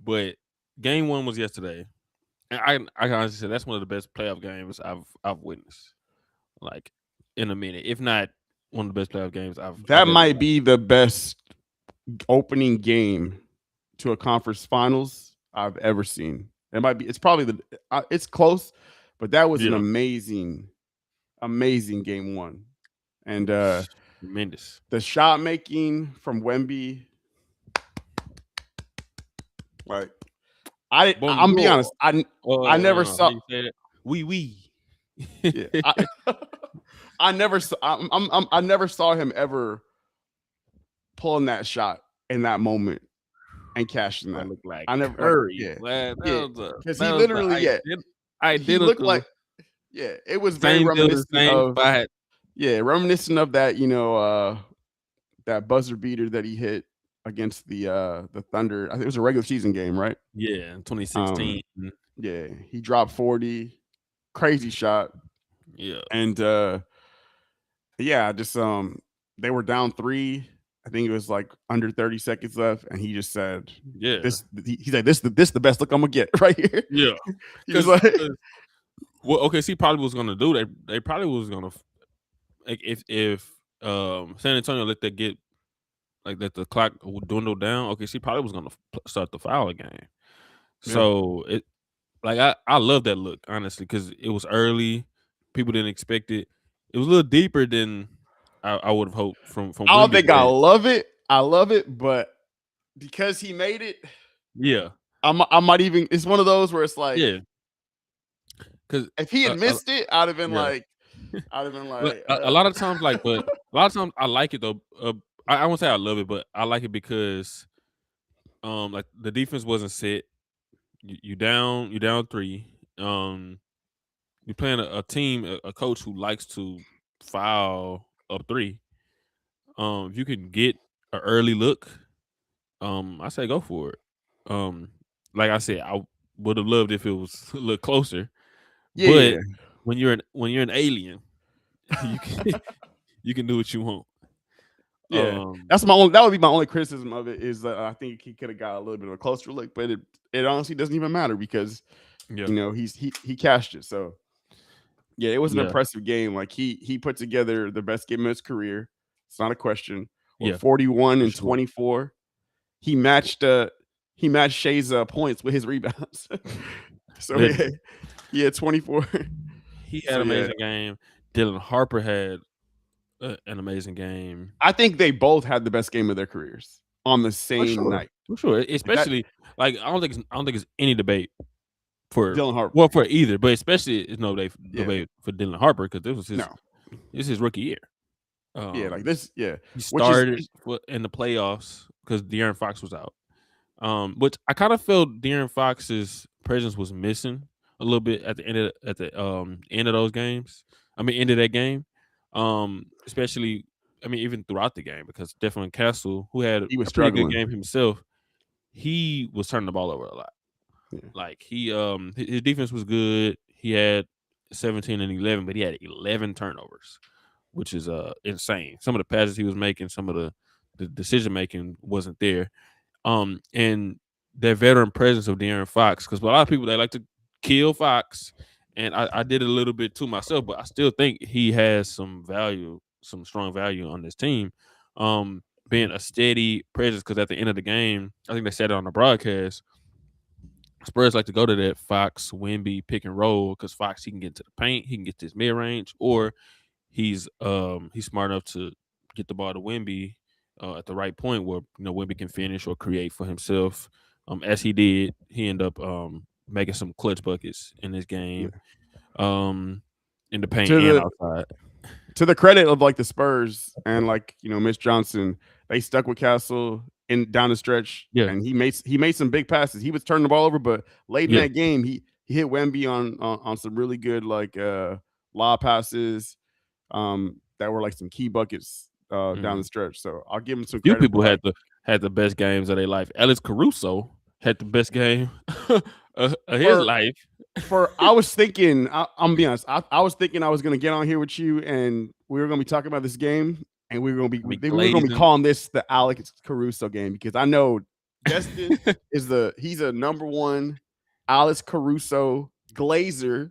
but game 1 was yesterday, and I can honestly say that's one of the best playoff games I've witnessed, like in a minute, if not one of the best playoff games I've that ever might watched. be the best opening game to a conference finals I've ever seen. It might be. It's probably it's close, but that was an amazing game 1, and Tremendous. the shot making from Wemby. Like I'm be honest, I never saw. We. Yeah, I never saw. I never saw him ever pulling that shot in that moment and cashing that. Look like I never. Curry. Yeah, because He he looked like. Yeah, it was very same reminiscent same spot. Yeah, reminiscent of that. That buzzer beater that he hit against the Thunder. I think it was a regular season game, right? Yeah, 2016. Yeah, he dropped 40. Crazy shot. Yeah. And yeah, just they were down 3. I think it was like under 30 seconds left, and he just said, Yeah. He's like, this the best look I'm gonna get right here. Yeah. Because like, what OKC probably was gonna do, they probably was gonna, like, if San Antonio let the clock dwindle down, OKC probably was gonna start the foul game. So it, like, I love that look, honestly, because it was early. People didn't expect it. It was a little deeper than I would have hoped from I don't Wemby, think I love it. I love it, but because he made it, yeah, I might even. It's one of those where it's like, yeah, because if he had missed it, I'd have been like, a lot of times, like, but a lot of times I like it though. I won't say I love it, but I like it because like the defense wasn't set. You down 3. You're playing a team, a coach who likes to foul up 3. If you can get an early look, I say go for it. Like I said, I would have loved if it was a little closer. Yeah. But when you're an alien, you can do what you want. Yeah, that would be my only criticism of it, is that I think he could have got a little bit of a closer look, but it honestly doesn't even matter because he cashed it. So yeah, it was an impressive game. Like he put together the best game of his career. It's not a question. 41 and 24. He matched Shai's points with his rebounds. So he had 24. He had an amazing game. Dylan Harper had an amazing game. I think they both had the best game of their careers on the same night. For sure. Especially I don't think it's any debate for Dylan Harper. Well, for either, but especially it's no debate for Dylan Harper, because this was his rookie year. Like this, he started in the playoffs because De'Aaron Fox was out. Which I kind of felt De'Aaron Fox's presence was missing a little bit at the end of those games. I mean, end of that game. Especially, I mean, even throughout the game, because Devin Castle, who had he was a pretty struggling good game himself, he was turning the ball over a lot. Yeah. Like his defense was good. He had 17 and 11, but he had 11 turnovers, which is insane. Some of the passes he was making, some of the decision making wasn't there. And that veteran presence of De'Aaron Fox, because a lot of people, they like to kill Fox, and I did it a little bit too myself, but I still think he has some strong value on this team. Being a steady presence, because at the end of the game, I think they said it on the broadcast, Spurs like to go to that Fox Wemby pick and roll, because Fox, he can get to the paint, he can get to his mid range, or he's smart enough to get the ball to Wemby at the right point where Wemby can finish or create for himself. As he did, he ended up making some clutch buckets in this game, in the paint To and the outside. to the credit of like the Spurs and like Mitch Johnson, they stuck with Castle in down the stretch, Yeah, and he made some big passes. He was turning the ball over, but late in yeah. that game, he hit Wemby on some really good like lob passes that were like some key buckets down the stretch. So I'll give him some Few credit for people like had the best games of their life. Alex Caruso had the best game of his for life. I was thinking, I'm gonna be honest, I was thinking I was gonna get on here with you and we were gonna be talking about this game and we were gonna be Glazing. calling this the Alex Caruso game because I know Destin he's a number one Alex Caruso glazer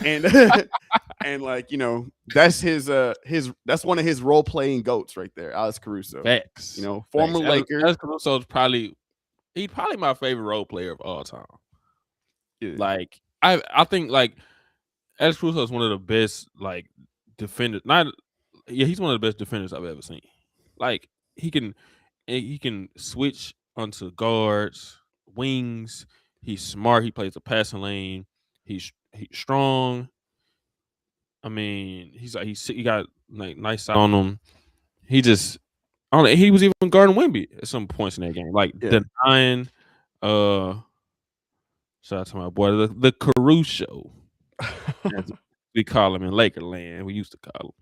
and and like that's that's one of his role playing goats right there, Alex Caruso. Facts. Former Facts. Laker. Alex Caruso's probably my favorite role player of all time. Yeah. Like I think like Alex Caruso is one of the best like defenders. He's one of the best defenders I've ever seen. Like he can switch onto guards, wings. He's smart. He plays the passing lane. He's strong. I mean, he got like nice size on him. He just I don't know. He was even guarding Wemby at some points in that game. Like denying shout out to my boy, the Caruso. As we call him in Lakerland. We used to call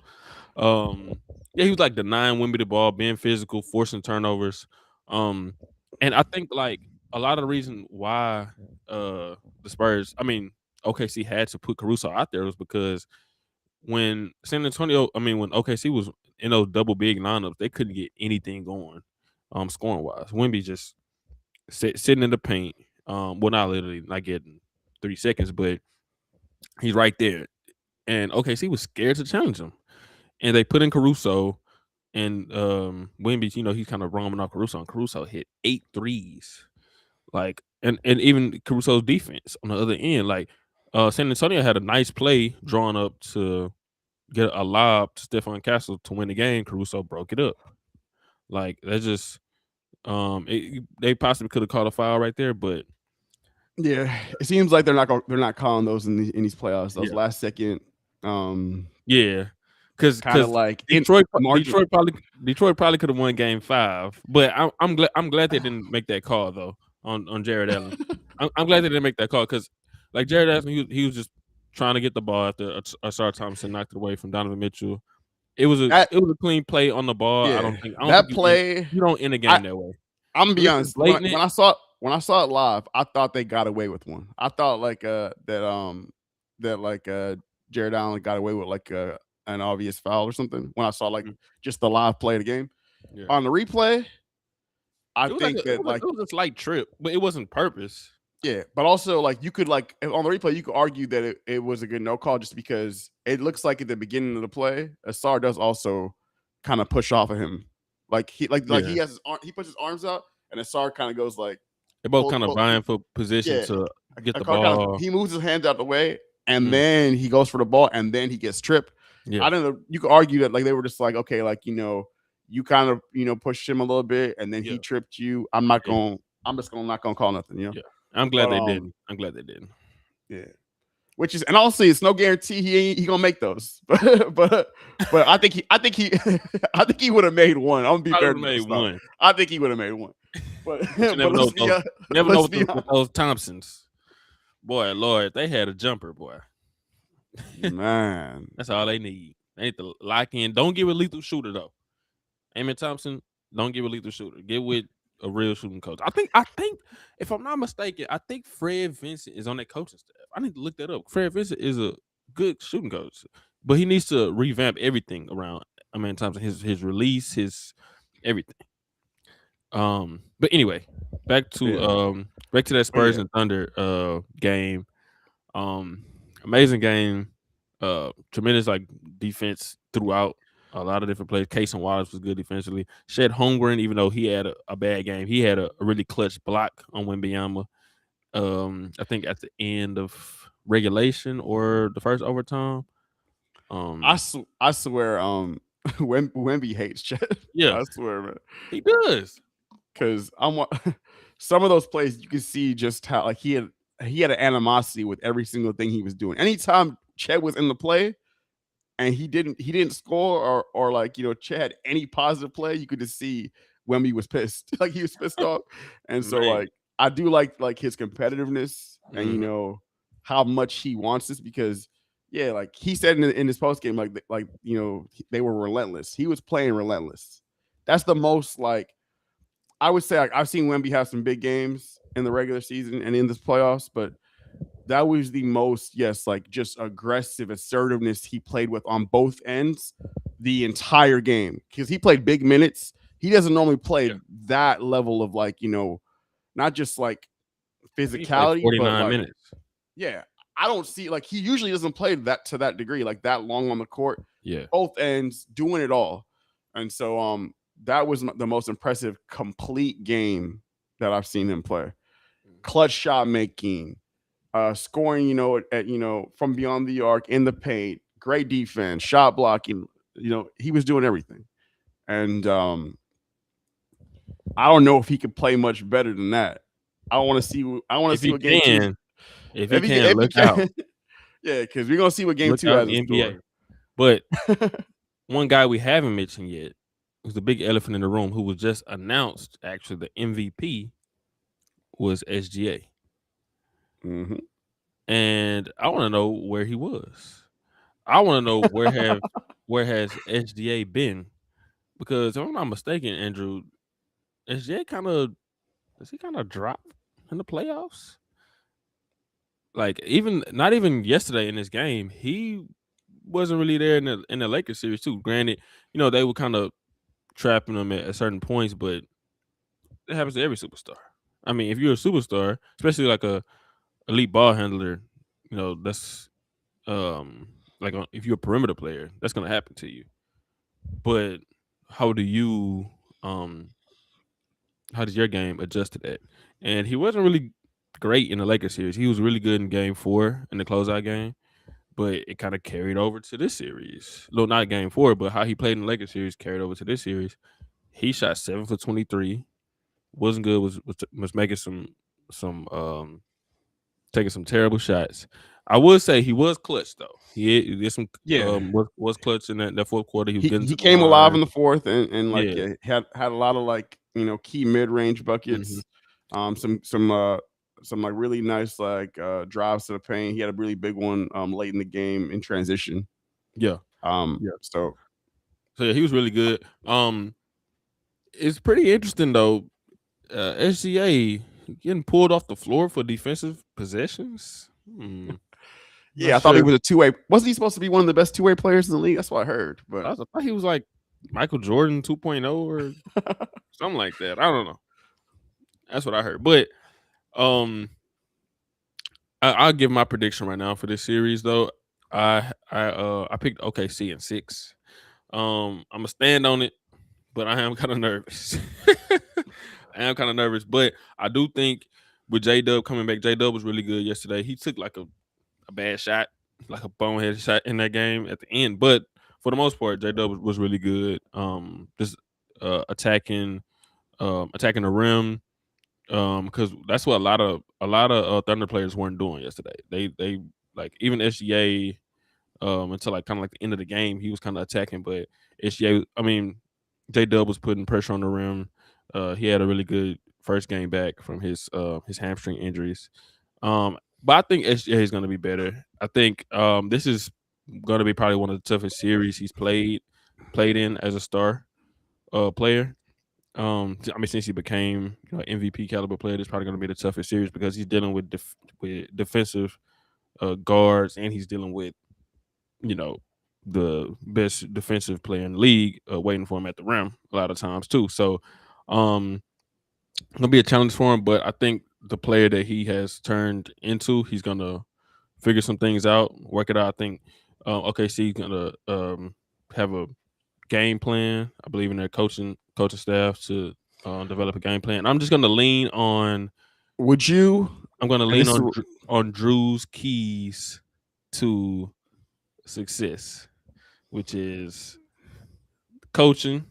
him. Yeah, he was like denying Wemby the ball, being physical, forcing turnovers. And I think like a lot of the reason why the Spurs, I mean, OKC had to put Caruso out there was because when when OKC was in those double big lineups, they couldn't get anything going, scoring wise. Wemby just sitting in the paint. Well, not literally, not getting 3 seconds, but he's right there. And OKC was scared to challenge him. And they put in Caruso and Wemby, he's kind of roaming off Caruso, and Caruso hit 8 threes. Like, and even Caruso's defense on the other end, like San Antonio had a nice play drawn up to get a lob to Stephon Castle to win the game. Caruso broke it up. Like that's just they possibly could have called a foul right there, but yeah, it seems like they're not calling those in these playoffs. Those last second, yeah, because like Detroit probably could have won Game 5, but I'm glad they didn't make that call though on Jared Allen. I'm glad they didn't make that call because like Jared Allen, he was just trying to get the ball after Asar Thompson knocked it away from Donovan Mitchell. It was a clean play on the ball. Yeah, I don't think you don't end a game that way. I'm gonna be honest. When I saw it live, I thought they got away with one. I thought like Jared Allen got away with like an obvious foul or something. When I saw like just the live play of the game on the replay, I think it was a slight trip, but it wasn't purpose. Yeah, but also like you could like on the replay you could argue that it was a good no call just because it looks like at the beginning of the play, Asar does also kind of push off of him. Like he he has he puts his arms out and Asar kind of goes like they're both kind of vying for position to get the ball. He moves his hands out the way and then he goes for the ball and then he gets tripped. Yeah. I don't know. You could argue that like they were just like, okay, like you kind of pushed him a little bit and then he tripped you. I'm just not gonna call nothing, Yeah. I'm glad they didn't. I'm glad they didn't. Yeah. Which is, and honestly, it's no guarantee he gonna make those, but I think he would have made one. I'm gonna be fair. I think he would have made one. But never know with those Thompsons, boy, Lord, they had a jumper, boy. Man, that's all they need. They need to lock in. Don't give a lethal shooter though. Amen Thompson, don't give a lethal shooter. Get with a real shooting coach. I think if I'm not mistaken, I think Fred Vincent is on that coaching staff. I need to look that up. Fred Vincent is a good shooting coach, but he needs to revamp everything around Amen Thompson, his release, his everything. But anyway, back to that Spurs and Thunder game. Amazing game. Tremendous like defense throughout. A lot of different plays. Cason Wallace was good defensively. Shed Holmgren, even though he had a bad game, he had a really clutch block on Wembanyama. I think at the end of regulation or the first overtime. I swear, Wemby hates Chet. Yeah, I swear, man. he does. Because some of those plays you can see just how like he had an animosity with every single thing he was doing. Anytime Chet was in the play and he didn't score or like Chet had any positive play, you could just see Wemby was pissed. Like he was pissed off. And so Man. like I do like his competitiveness and Mhm. how much he wants this because yeah, like he said in his post game, like they were relentless. He was playing relentless. That's the most like I would say like, I've seen Wemby have some big games in the regular season and in this playoffs, but that was the most, yes, like just aggressive assertiveness he played with on both ends the entire game because he played big minutes. He doesn't normally play Yeah. that level of like, not just like He played physicality, but 49 like, minutes. yeah, I don't see like he usually doesn't play that to that degree, like that long on the court, Yeah. both ends, doing it all. And so that was the most impressive complete game that I've seen him play. Clutch shot making, scoring, from beyond the arc in the paint, great defense, shot blocking. He was doing everything. And I don't know if he could play much better than that. I want to see. I want to If see he what game two. can, if he can, If he look out. can, yeah, because we're gonna see what game Look two out has in in the NBA. store. But one guy we haven't mentioned yet, who's the big elephant in the room, who was just announced, actually the MVP, was SGA. Mm-hmm. And I want to know where he was. I want to know where has SGA been? Because if I'm not mistaken, Andrew, SGA does he kind of drop in the playoffs? Like even not even yesterday in this game, he wasn't really there in the Lakers series too. Granted, they were kind of trapping him at certain points, but it happens to every superstar. I mean, if you're a superstar, especially like a elite ball handler, that's like if you're a perimeter player, that's gonna happen to you. But how do you how does your game adjust to that? And he wasn't really great in the Lakers series. He was really good in game 4 in the closeout game, but it kind of carried over to this series. No, not game 4, but how he played in the Lakers series carried over to this series. He shot 7 for 23. Wasn't good. Was making some taking some terrible shots. I would say he was clutch though. He did some Yeah, was clutch in that fourth quarter. He was getting he to the came alive line. in the fourth and like Yeah. had a lot of like key mid range Mhm. buckets, some like really nice like drives to the paint. He had a really big one late in the game in transition. Yeah. Yeah. So So yeah, he was really good. It's pretty interesting though. SGA getting pulled off the floor for defensive possessions. yeah, Not I thought he sure. was a two-way. Wasn't he supposed to be one of the best two-way players in the league? That's what I heard. But I thought he was like Michael Jordan 2.0 or something like that. I don't know. That's what I heard. But I'll give my prediction right now for this series though. I picked OKC in 6. I'm gonna stand on it, but I am kind of nervous. I am kind of nervous, but I do think with J Dub coming back, J Dub was really good yesterday. He took like a bad shot, like a bonehead shot in that game at the end, but for the most part, J Dub was really good. Just attacking the rim, because that's what a lot of Thunder players weren't doing yesterday. They like even SGA until like kind of like the end of the game, he was kind of attacking, but SGA, I mean, J Dub was putting pressure on the rim. He had a really good first game back from his hamstring injuries. But I think SGA is going to be better. I think this is going to be probably one of the toughest series he's played in as a star player. I mean, since he became MVP caliber player, this is probably going to be the toughest series because he's dealing with defensive guards and he's dealing with the best defensive player in the league waiting for him at the rim a lot of times too. So gonna be a challenge for him, but I think the player that he has turned into, he's gonna figure some things out, work it out. I think OKC is gonna have a game plan. I believe in their coaching staff to develop a game plan. I'm just gonna lean on. would you? I'm gonna And lean this is on Drew's keys to success. which is coaching,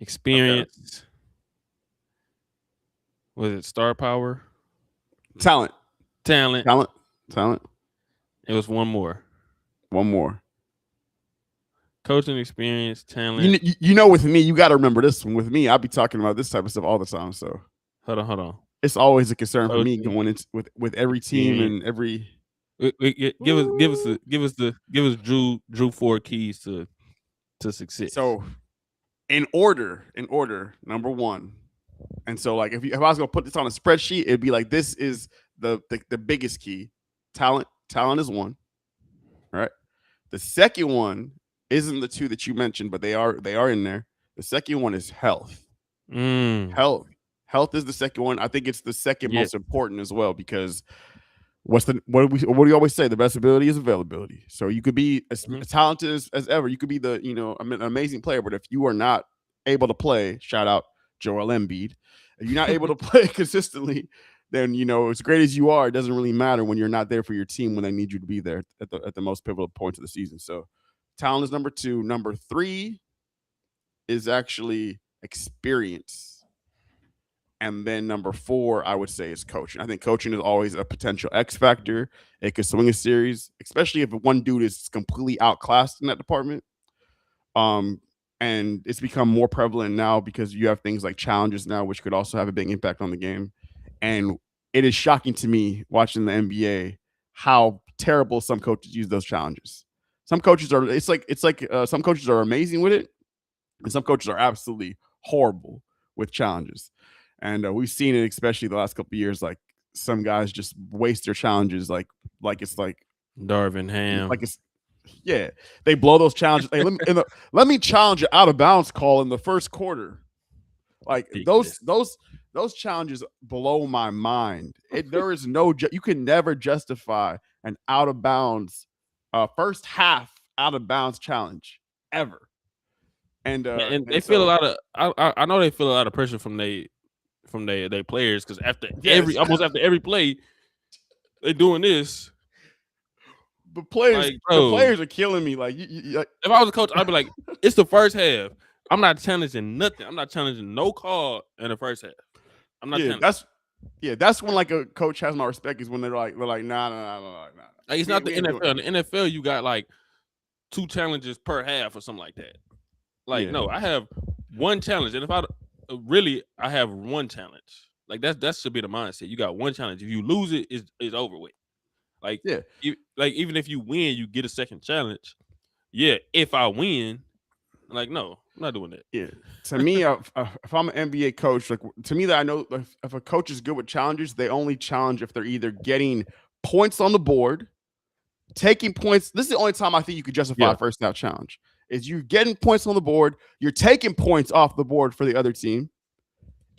experience. Was it star power? Talent. Talent. It was one more. Coaching, experience, talent. You know, with me, you got to remember this one. With me, I'll be talking about this type of stuff all the time. So hold on. It's always a concern for me going into with every team and every. Give us Drew 4 keys to success. So, in order, number one, and so like if I was gonna put this on a spreadsheet, it'd be like this is the biggest key. Talent is one. All right. The second one isn't the two that you mentioned, but they are in there. The second one is health. Health is the second one. I think it's the second most important as well, because what do you always say? The best ability is availability. So you could be as talented as ever. You could be an amazing player, but if you are not able to play, shout out Joel Embiid, if you're not able to play consistently, then as great as you are, it doesn't really matter when you're not there for your team when they need you to be there at the most pivotal points of the season. So talent is number 2. Number 3 is actually experience. And then number 4, I would say, is coaching. I think coaching is always a potential X factor. It could swing a series, especially if one dude is completely outclassed in that department. And it's become more prevalent now because you have things like challenges now, which could also have a big impact on the game. And it is shocking to me watching the NBA how terrible some coaches use those challenges. Some coaches are some coaches are amazing with it, and some coaches are absolutely horrible with challenges. And we've seen it, especially the last couple of years. Like some guys just waste their challenges, like it's like Darvin Ham. Like they blow those challenges. Hey, let me challenge an out of bounds call in the first quarter. Like those challenges blow my mind. There is you can never justify an out of bounds first half out of bounds challenge ever. And they feel a lot of I know they feel a lot of pressure from their players, because almost after every play they're doing this. The players are killing me. Like, if I was a coach, I'd be like, it's the first half. I'm not challenging nothing. I'm not challenging no call in the first half. I'm not. That's when like a coach has my respect, is when they're like nah. Like, it's not the NFL. In the NFL, you got like 2 challenges per half or something like that. Like, no, I have one challenge, and if I have one challenge. Like that should be the mindset. You got one challenge. If you lose it, it's over with. Like, even if you win, you get a second challenge. Yeah, if I win, like, no, I'm not doing that. Yeah, to me, if I'm an NBA coach, like, to me, that I know if a coach is good with challenges, they only challenge if they're either getting points on the board, taking points. This is the only time I think you could justify a first half challenge. Is you getting points on the board, you're taking points off the board for the other team,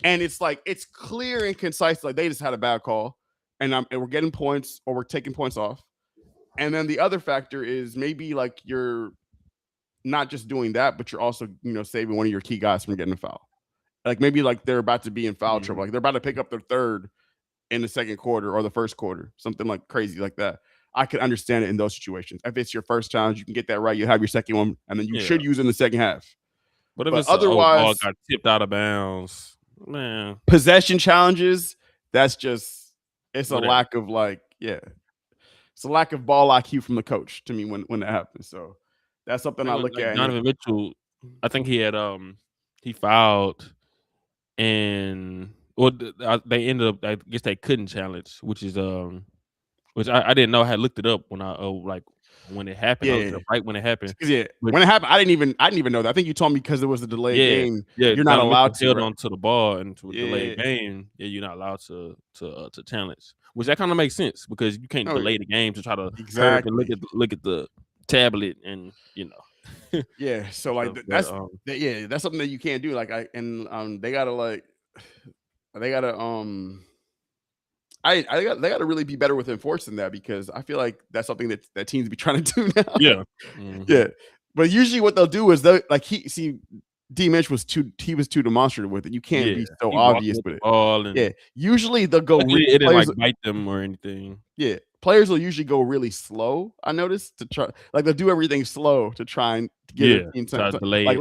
and it's like it's clear and concise. Like, they just had a bad call, and we're getting points or we're taking points off. And then the other factor is maybe like you're not just doing that, but you're also saving one of your key guys from getting a foul. Like maybe like they're about to be in foul trouble, like they're about to pick up their third in the second quarter or the first quarter, something like crazy like that. I can understand it in those situations. If it's your first challenge, you can get that right. You have your second one, and then you should use it in the second half. But if it's otherwise ball got tipped out of bounds, man, possession challenges, it's a lack of it's a lack of ball IQ from the coach to me when that happens. So that's something I look at. Donovan Mitchell, I think he had he fouled, and they ended up, I guess they couldn't challenge, which I didn't know. I had looked it up when when it happened. Yeah. Right when it happened. Yeah. When it happened, I didn't even know that. I think you told me because it was a delayed game. Yeah. You're not allowed to hold on to the ball, and to a delayed game. Yeah, you're not allowed to challenge. Which that kind of makes sense, because you can't delay the game to try to look at the tablet and Yeah. So like that's something that you can't do. Like they gotta they gotta really be better with enforcing that, because I feel like that's something that teams be trying to do now. Yeah. Yeah. But usually what they'll do is D Mitch was too demonstrative with it. You can't be so obvious with it. Usually they'll go. It didn't like bite them or anything. Yeah, players will usually go really slow. I noticed to try, like they'll do everything slow to try and get a team try to delay like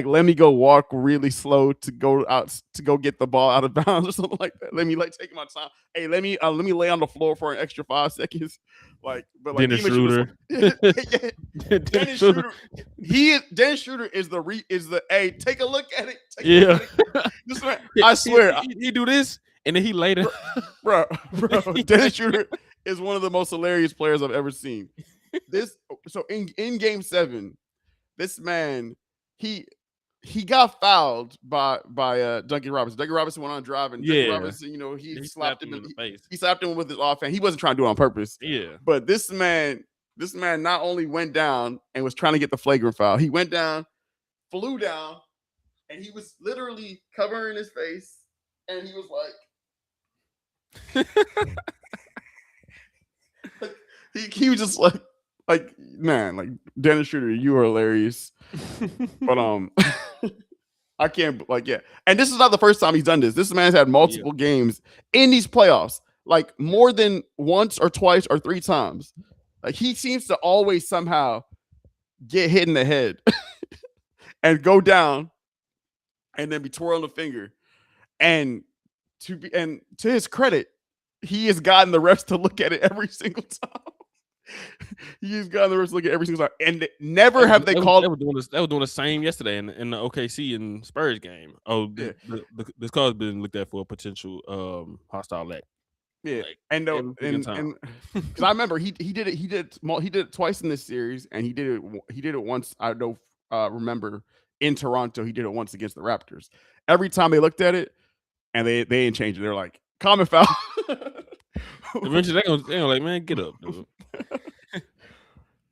it. let me go walk really slow to go out to go get the ball out of bounds or something like that. Let me like take my time. Hey, let me lay on the floor for an extra 5 seconds. Like, but like Dennis Demon Schroeder. Dennis Schroeder. Dennis Schroeder is the hey, take a look at it. Yeah. This man, I swear, he do this and then he later, bro. Dennis Schroeder is one of the most hilarious players I've ever seen. So in game 7, this man he got fouled by Duncan Robinson. Duncan Robinson went on a drive, and Duncan Robinson, he slapped him in the face. He slapped him with his offhand. He wasn't trying to do it on purpose. Yeah. But this man not only went down and was trying to get the flagrant foul, he went down, flew down, and he was literally covering his face, and he was like, he was just like man, like Dennis Schroeder, you are hilarious. But I can't and this is not the first time he's done this. This man's had multiple games in these playoffs, like more than once or twice or 3 times. Like he seems to always somehow get hit in the head and go down and then be twirling the finger. And to his credit, he has gotten the refs to look at it every single time. He's gotten the refs to look at every single time, and never have they called. They were doing the same yesterday in the OKC and Spurs game. Oh, this call has been looked at for a potential hostile act. Yeah, and because I remember he did it twice in this series, and he did it once. I don't remember in Toronto. He did it once against the Raptors. Every time they looked at it, and they ain't changed it. They're like, common foul. Eventually, they're like, man, get up, dude.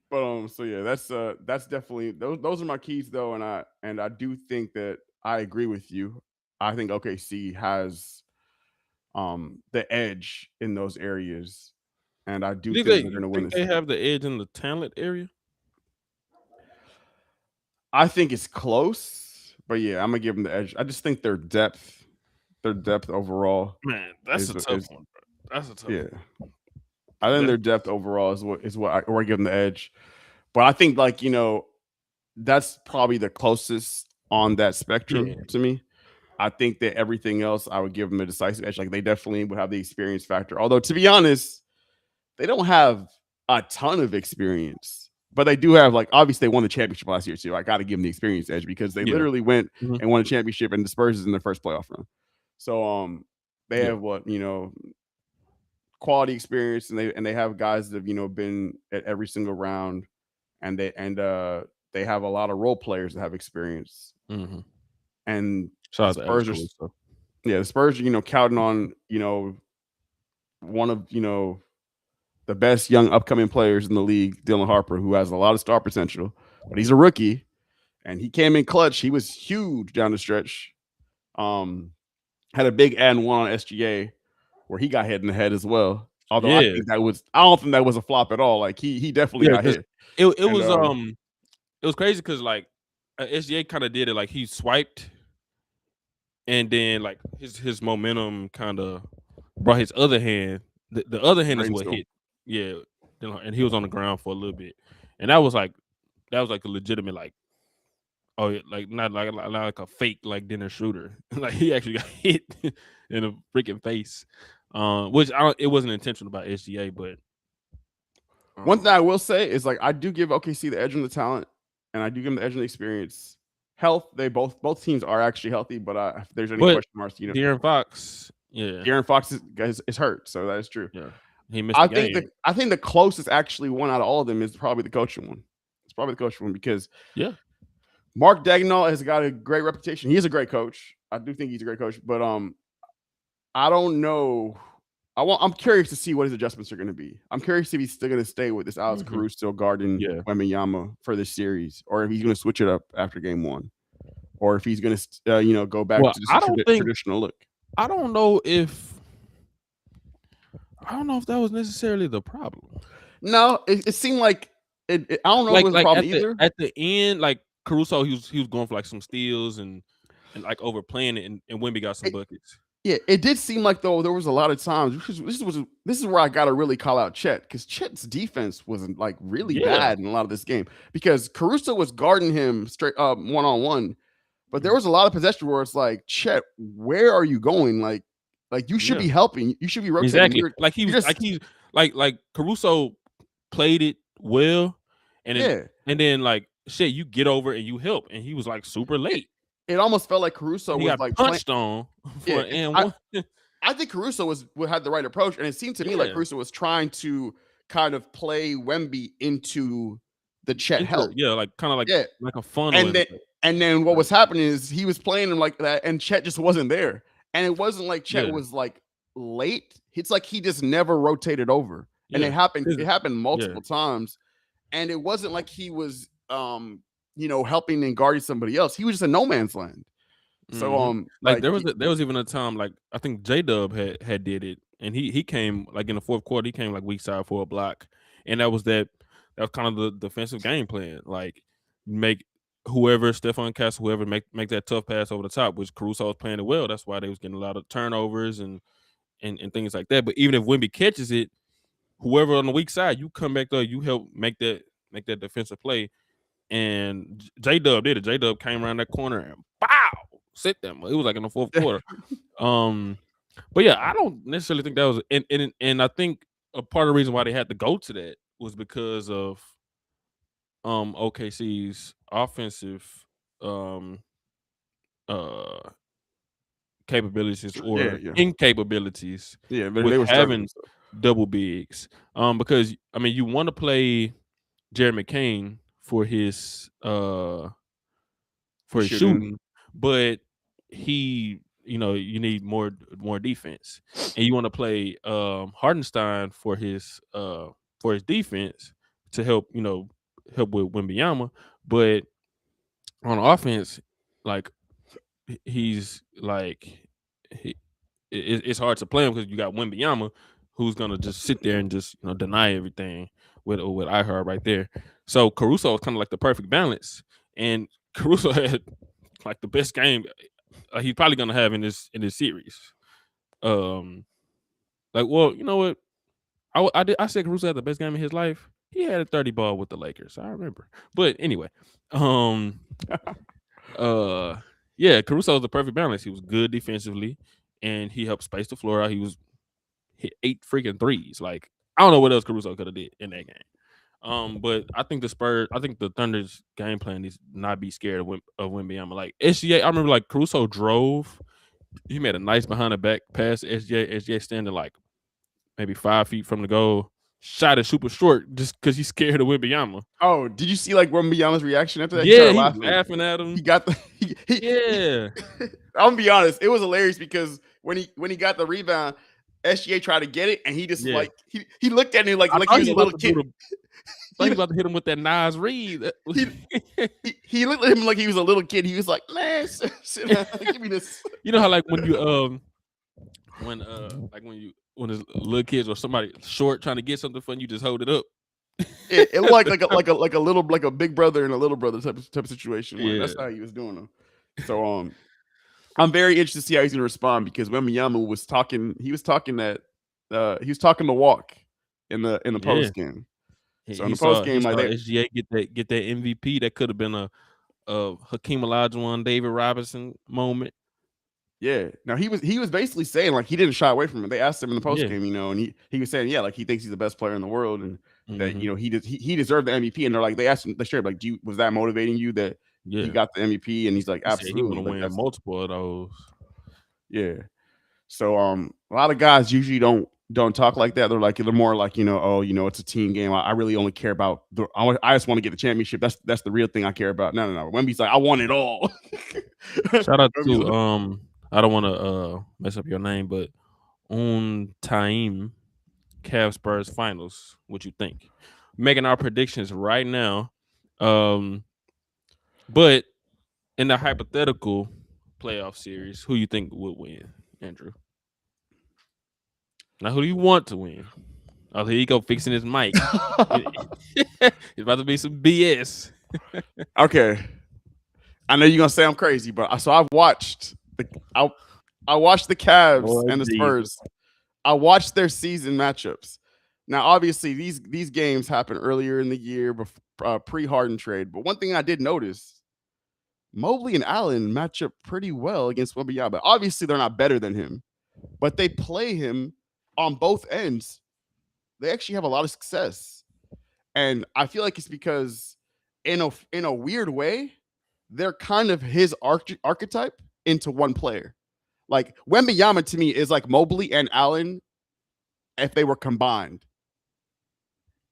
But so yeah, that's definitely those are my keys though, and I do think that I agree with you. I think OKC has the edge in those areas, and I do think they're going to win this. They have the edge in the talent area. I think it's close, but yeah, I'm gonna give them the edge. I just think their depth overall. Man, that's a tough one. That's a tough one. Yeah. I think their depth overall is what I give them the edge. But I think that's probably the closest on that spectrum to me. I think that everything else I would give them a decisive edge. Like they definitely would have the experience factor. Although to be honest, they don't have a ton of experience, but they do have obviously they won the championship last year too. I got to give them the experience edge because they literally went and won a championship and the Spurs is in their first playoff run. So they have quality experience, and they have guys that have been at every single round, and they have a lot of role players that have experience. And the Spurs are counting on one of the best young upcoming players in the league, Dylan Harper, who has a lot of star potential, but he's a rookie, and he came in clutch. He was huge down the stretch. Had a big and one on SGA where he got hit in the head as well. Although I don't think that was a flop at all. Like he definitely got hit. It was crazy because SGA kind of did it. Like he swiped, and then his momentum kind of brought his other hand. The other hand is what hit. Yeah, and he was on the ground for a little bit, and that was like a legitimate not like a fake Dennis Schroeder. Like he actually got hit in the freaking face. Which it wasn't intentional by SGA, but one thing I will say is I do give OKC the edge on the talent, and I do give them the edge on the experience. Health, they both teams are actually healthy, but if there's any question marks, De'Aaron Fox, De'Aaron Fox is hurt, so that is true. Yeah, he missed. I think the closest actually one out of all of them is probably the coaching one. It's probably the coaching one because Mark Daigneault has got a great reputation. He is a great coach. I do think he's a great coach, but I don't know. I'm curious to see what his adjustments are going to be. I'm curious if he's still going to stay with this Alex Caruso guarding Wembanyama for this series, or if he's going to switch it up after game 1, or if he's going to go back to this traditional look. I don't know if that was necessarily the problem. No, it seemed like it. I don't know if it was a problem either. At the end, Caruso, he was going for some steals and overplaying it, and Wemby got some buckets. Yeah, it did seem like though there was a lot of times. This is where I gotta really call out Chet because Chet's defense wasn't like really Yeah, bad in a lot of this game because Caruso was guarding him straight up 1-on-1, but there mhm, was a lot of possession where it's like Chet, where are you going? Like you should yeah, be helping, you should be rotating. exactly. Like he You're was, like just he, like Caruso played it well, yeah. and then like shit, you get over and you help, and he was like super It, late. it almost felt like Caruso He was got like playing. punched on for Yeah, an and one. I think Caruso had the right approach, and it seemed to me like Yeah, Caruso was trying to kind of play Wemby into the Chet into help. yeah, like kind of Yeah, like a funnel and in a then way. what Like, was happening is he was playing him like that, and Chet just wasn't there. And it wasn't like Chet yeah, was like late. It's like he just never rotated over, and yeah, it happened yeah. multiple times. And it wasn't like he was helping and guarding somebody else. He was just in no man's land. So Mhm. Like like there was even a time like I think J Dub had did it, and he came like in the fourth quarter. He came like weak side for a block, and that was kind of the defensive game plan. Like make whoever Stephon Castle, whoever make that tough pass over the top, which Caruso was playing it well. That's why they was getting a lot of turnovers and things like that. But even if Wemby catches it, whoever on the weak side, you come back there, you help make that defensive play. And J Dub did it. J Dub came around that corner and bow, sit them. It was like in the fourth quarter. Um, but yeah, I don't necessarily think that was and I think a part of the reason why they had to go to that was because of OKC's offensive um uh capabilities yeah, or yeah. incapabilities Yeah, with they were struggling. having So. double bigs. Because I mean you want to play Jared McCain for He's his shooting. shooting, but you need more defense, and you want to play Hardenstein for his defense to help with Wembanyama, but on offense, like he's like it's hard to play him because you got Wembanyama who's gonna just sit there and just deny everything with iHeart right there. So Caruso is kind of like the perfect balance, and Caruso had like the best game he's probably gonna have in this series. Um, like, well, you know what? I said Caruso had the best game of his life. He had a 30 ball with the Lakers. I remember. But anyway, um, uh, yeah, Caruso was the perfect balance. He was good defensively, and he helped space the floor out. He was hit 8 freaking threes. Like I don't know what else Caruso could have did in that game. But I think the Thunder's game plan is not be scared of Wembanyama. Like SGA, I remember like Caruso drove. He made a nice behind the back pass to SGA. SGA standing like maybe 5 feet from the goal. Shot it super short just because he's scared of Wembanyama. Oh, did you see like Wembanyama's reaction after that? He Yeah, started he was laughing. laughing at He him. got the Yeah. I'm gonna be honest, it was hilarious because when he got the rebound, SGA tried to get it and he just Yeah. like he looked at him like I he thought was he a was little about to do kid. the thought he was about to hit him with that Nas Reed. He, he looked at him like he was a little kid. He was like, man, sit down. Give me this. You know how like when you when there's little kids or somebody short trying to get something from you, just hold it up. It looked like a little like a big brother and a little brother type of situation. Where Yeah. that's how he was doing them. So I'm very interested to see how he's gonna respond because Wembanyama was talking. He was talking the walk in the Yeah. post game. So in He the post saw game, like they SGA get that MVP. That could have been a Hakeem Olajuwon, David Robinson moment. yeah. Now he was basically saying like he didn't shy away from it. They asked him in the post Yeah. game, and he was saying yeah, like he thinks he's the best player in the world and that Mhm. he deserved the MVP. And they're like they asked him, they shared like, was that motivating you that he Yeah. got the MVP? And he's like, He said he absolutely, wanna like win that's multiple of those. yeah. So a lot of guys usually don't talk like that. They're more like oh it's a team game. I really only care about I just want to get the championship. That's the real thing I care about. No. Wemby's like I want it all. Shout out Wemby's to like, I don't wanna mess up your name, but Time Cavs Spurs finals. What you think? Making our predictions right now. But in the hypothetical playoff series, who you think would win, Andrew? Now, who do you want to win? Oh, here you go, fixing his mic. It's about to be some BS. okay. I know you're gonna say I'm crazy, but so I've watched I watched the Cavs Lord and the Jesus. Spurs. I watched their season matchups. Now, obviously, these games happened earlier in the year, before, pre-Harden trade. But one thing I did notice, Mobley and Allen match up pretty well against Wembanyama. Obviously, they're not better than him, but they play him on both ends. They actually have a lot of success, and I feel like it's because in a weird way, they're kind of his archetype into one player. Like Wembanyama to me is like Mobley and Allen if they were combined.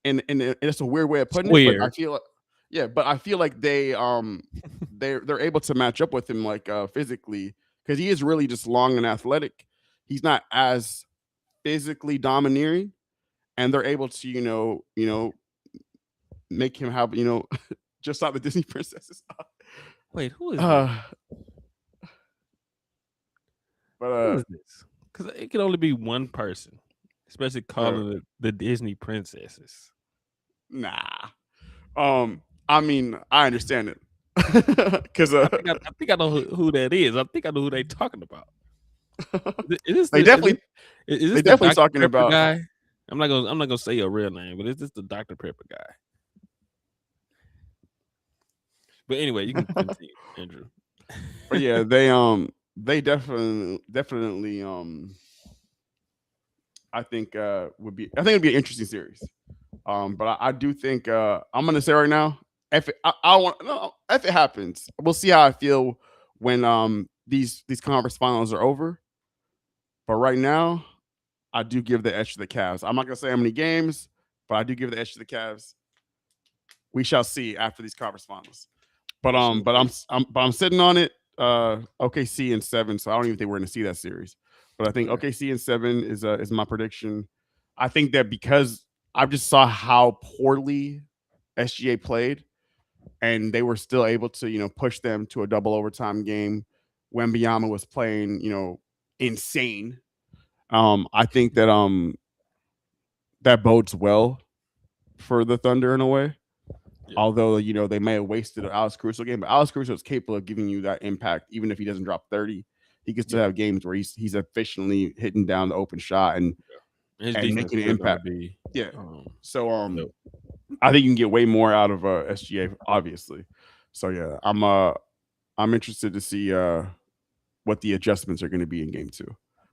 And it's a weird way of putting it, but I Weird. feel but I feel like they're able to match up with him like physically because he is really just long and athletic. He's not as physically domineering, and they're able to make him have just like the Disney princesses. Wait, who is this? Who But is this? Because it can only be one person, especially calling it the Disney princesses. nah. I mean, I understand it because I think I know who that is. I think I know who they talking about. Is they definitely this definitely Dr. talking Pepper about guy? I'm not gonna say your real name, but is this the Dr. Pepper guy? But anyway, you can continue, Andrew. But yeah, they definitely I think it'd be an interesting series. But I do think I'm gonna say right now, if it happens, we'll see how I feel when these conference finals are over. But right now, I do give the edge to the Cavs. I'm not gonna say how many games, but I do give the edge to the Cavs. We shall see after these conference finals. But I'm sitting on it. OKC in 7, so I don't even think we're going to see that series. But I think OKC in 7 is my prediction. I think that because I just saw how poorly SGA played, and they were still able to push them to a double overtime game when Wembanyama was playing insane. I think that that bodes well for the Thunder in a way. Yeah. Although they may have wasted an Alex Caruso game, but Alex Caruso is capable of giving you that impact, even if he doesn't drop 30. He can still have games where he's efficiently hitting down the open shot and making an impact. So I think you can get way more out of SGA, obviously. So yeah, I'm interested to see what the adjustments are going to be in game 2.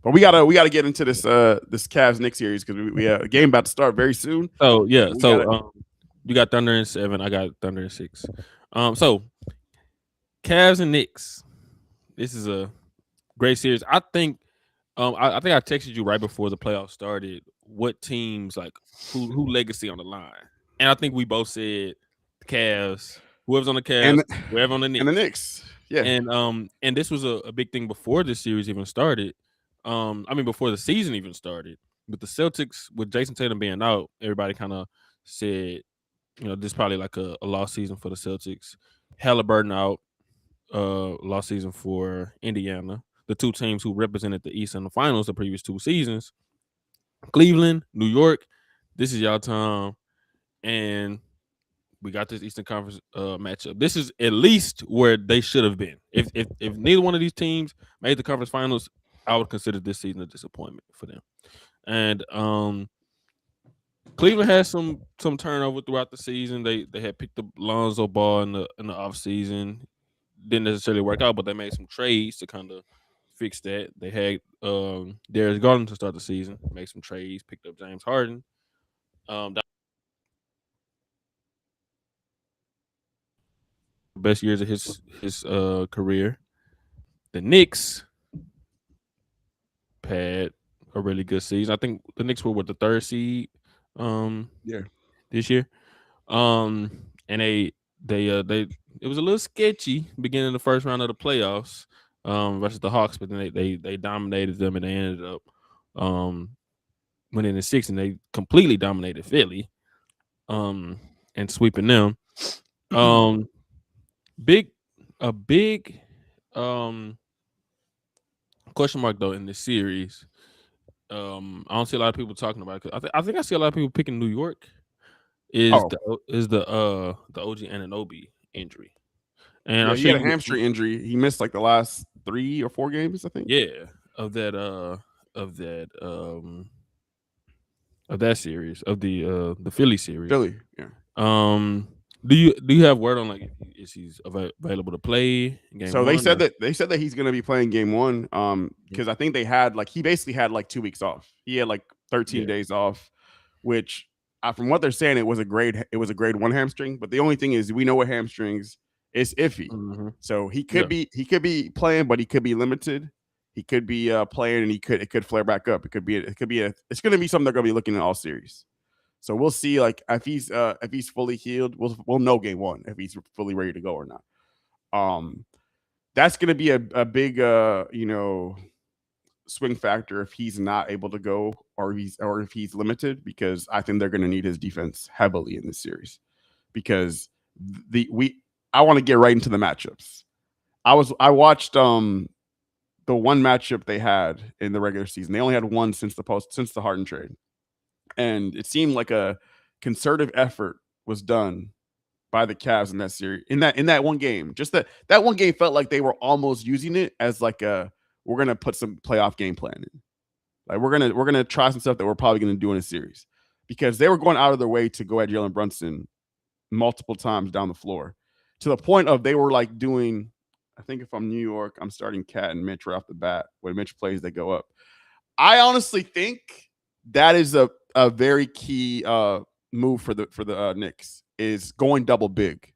But we gotta get into this Cavs Knicks series because we have a game about to start very soon. Oh yeah, you got Thunder in 7. I got Thunder in 6. So Cavs and Knicks. This is a great series. I think. I think I texted you right before the playoffs started. What teams like who legacy on the line? And I think we both said the Cavs. Whoever's on the Cavs, whoever on the Knicks. And the Knicks. Yeah. And this was a big thing before this series even started. I mean before the season even started. With the Celtics, with Jason Tatum being out, everybody kind of said, this is probably like a lost season for the Celtics. Halliburton out, lost season for Indiana. The two teams who represented the East in the finals the previous 2 seasons. Cleveland, New York, this is y'all time. And we got this Eastern Conference matchup. This is at least where they should have been. If neither one of these teams made the conference finals, I would consider this season a disappointment for them. And Cleveland had some turnover throughout the season. They had picked up Lonzo Ball in the offseason. Didn't necessarily work out, but they made some trades to kind of fix that. They had Darius Garland to start the season, made some trades, picked up James Harden. Best years of his career. The Knicks had a really good season. I think the Knicks were with the 3rd seed this year. And they it was a little sketchy beginning of the first round of the playoffs versus the Hawks, but then they dominated them and they ended up winning in 6, and they completely dominated Philly and sweeping them. Big question mark though in this series. I don't see a lot of people talking about it. I think I see a lot of people picking New York. Is the OG Anunoby injury, and he had a hamstring injury. He missed like the last 3 or 4 games, I think. Yeah, of that of that um of that series of the Philly series. Philly, yeah. Um, do you have word on like is he's available to play game So they one said or? that he's going to be playing game one. Mm, Because I think they had like he basically had like 2 weeks off. He had like 13 yeah. days off, which from what they're saying, it was a grade one hamstring. But the only thing is, we know what hamstrings is iffy. Hmm. So Yeah. he could be playing, but he could be limited. He could be playing, and it could flare back up. It's going to be something they're going to be looking at all series. So we'll see. Like if he's fully healed, we'll know game one if he's fully ready to go or not. Um, that's going to be a big swing factor if he's not able to go or if he's limited, because I think they're going to need his defense heavily in this series, because the we I want to get right into the matchups. I watched the one matchup they had in the regular season. They only had one since the Harden trade, and it seemed like a concerted effort was done by the Cavs in that series, in that one game. Just that one game felt like they were almost using it as like a, we're gonna put some playoff game plan in. Like we're gonna try some stuff that we're probably gonna do in a series, because they were going out of their way to go at Jalen Brunson multiple times down the floor, to the point of they were like doing. I think if I'm New York, I'm starting Cat and Mitch right off the bat. When Mitch plays, they go up. I honestly think that is a very key move for the Knicks, is going double big,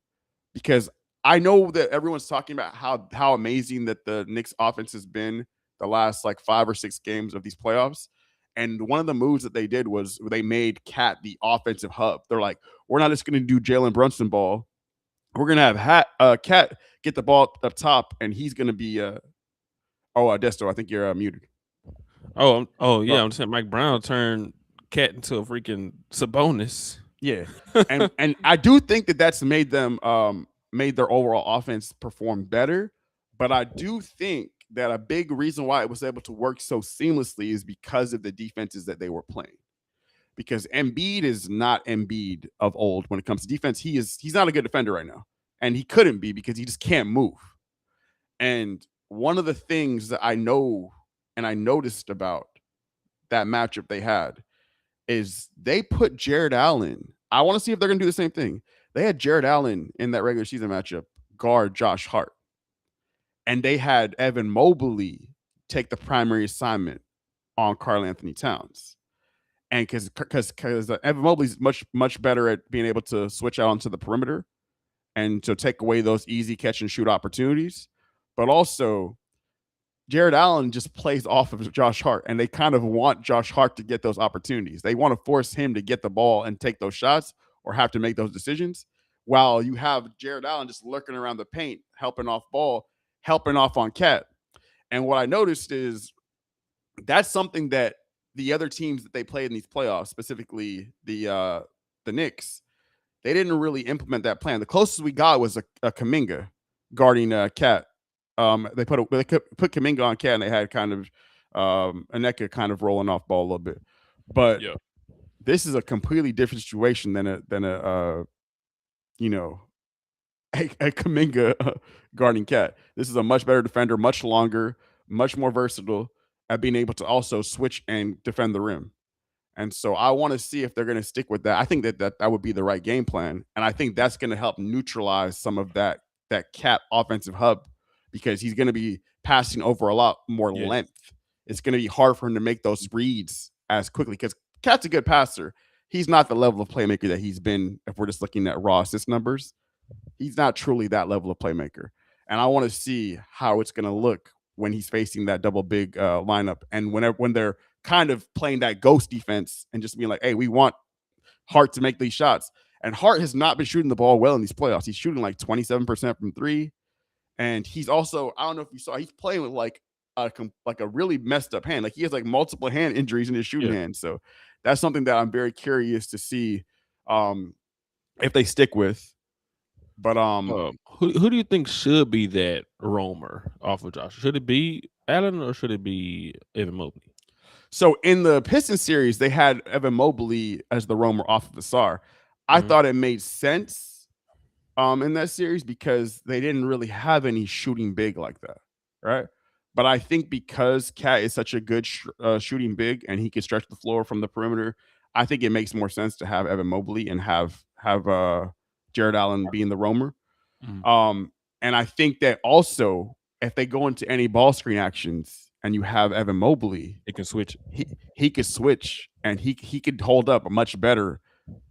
because I know that everyone's talking about how amazing that the Knicks offense has been the last like 5 or 6 games of these playoffs. And one of the moves that they did was they made Cat the offensive hub. They're like, we're not just going to do Jalen Brunson ball. We're going to have Cat get the ball up top, and he's going to be Desto, I think you're muted. Oh Uh, yeah. I'm saying Mike Brown turned Cat into a freaking Sabonis. Yeah, and I do think that that's made their overall offense perform better. But I do think that a big reason why it was able to work so seamlessly is because of the defenses that they were playing. Because Embiid is not Embiid of old when it comes to defense. He's not a good defender right now, and he couldn't be because he just can't move. And one of the things that I know and I noticed about that matchup they had is they put Jared Allen. I want to see if they're going to do the same thing. They had Jared Allen in that regular season matchup guard Josh Hart, and they had Evan Mobley take the primary assignment on Karl Anthony Towns. And because Evan Mobley's much better at being able to switch out onto the perimeter and to take away those easy catch and shoot opportunities, but also Jared Allen just plays off of Josh Hart, and they kind of want Josh Hart to get those opportunities. They want to force him to get the ball and take those shots or have to make those decisions, while you have Jared Allen just lurking around the paint, helping off ball, helping off on Cat. And what I noticed is that's something that the other teams that they played in these playoffs, specifically the Knicks, they didn't really implement that plan. The closest we got was a Kuminga guarding Cat. They put Kuminga on Cat, and they had kind of Aneka kind of rolling off ball a little bit. But Yeah. this is a completely different situation than a you know a Kuminga guarding Cat. This is a much better defender, much longer, much more versatile at being able to also switch and defend the rim. And so I want to see if they're going to stick with that. I think that would be the right game plan, and I think that's going to help neutralize some of that Cat offensive hub, because he's going to be passing over a lot more Yeah. length. It's going to be hard for him to make those reads as quickly, because Cat's a good passer. He's not the level of playmaker that he's been. If we're just looking at raw assist numbers, he's not truly that level of playmaker. And I want to see how it's going to look when he's facing that double big lineup, and when they're kind of playing that ghost defense and just being like, hey, we want Hart to make these shots. And Hart has not been shooting the ball well in these playoffs. He's shooting like 27% from three. And he's also, I don't know if you saw, he's playing with like a really messed up hand. Like he has like multiple hand injuries in his shooting Yeah. hand. So that's something that I'm very curious to see if they stick with. But Who do you think should be that roamer off of Josh? Should it be Allen or should it be Evan Mobley? so in the Pistons series, they had Evan Mobley as the roamer off of the SAR. I Mhm. thought it made sense in that series because they didn't really have any shooting big like that, right? But I think because Cat is such a good shooting big and he can stretch the floor from the perimeter, I think it makes more sense to have Evan Mobley and have Jared Allen being the roamer. Mhm. And I think that also if they go into any ball screen actions and you have Evan Mobley, It can switch. he could switch and he could hold up much better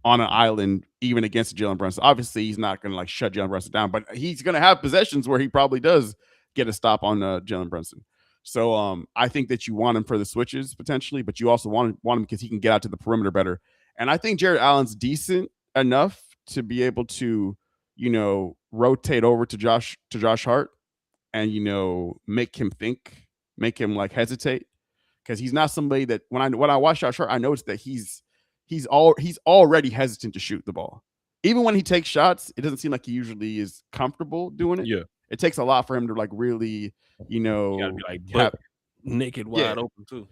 on an island, even against Jalen Brunson. Obviously, he's not going to like shut Jalen Brunson down, but he's going to have possessions where he probably does get a stop on Jalen Brunson. So I think that you want him for the switches potentially, but you also want him because he can get out to the perimeter better. And I think Jared Allen's decent enough to be able to, rotate over to Josh Hart and make him think, make him like hesitate because he's not somebody that when I watch Josh Hart, I noticed that he's already hesitant to shoot the ball. Even when he takes shots, it doesn't seem like he usually is comfortable doing it. Yeah. It takes a lot for him to like really, You gotta be like have, naked yeah, wide open too.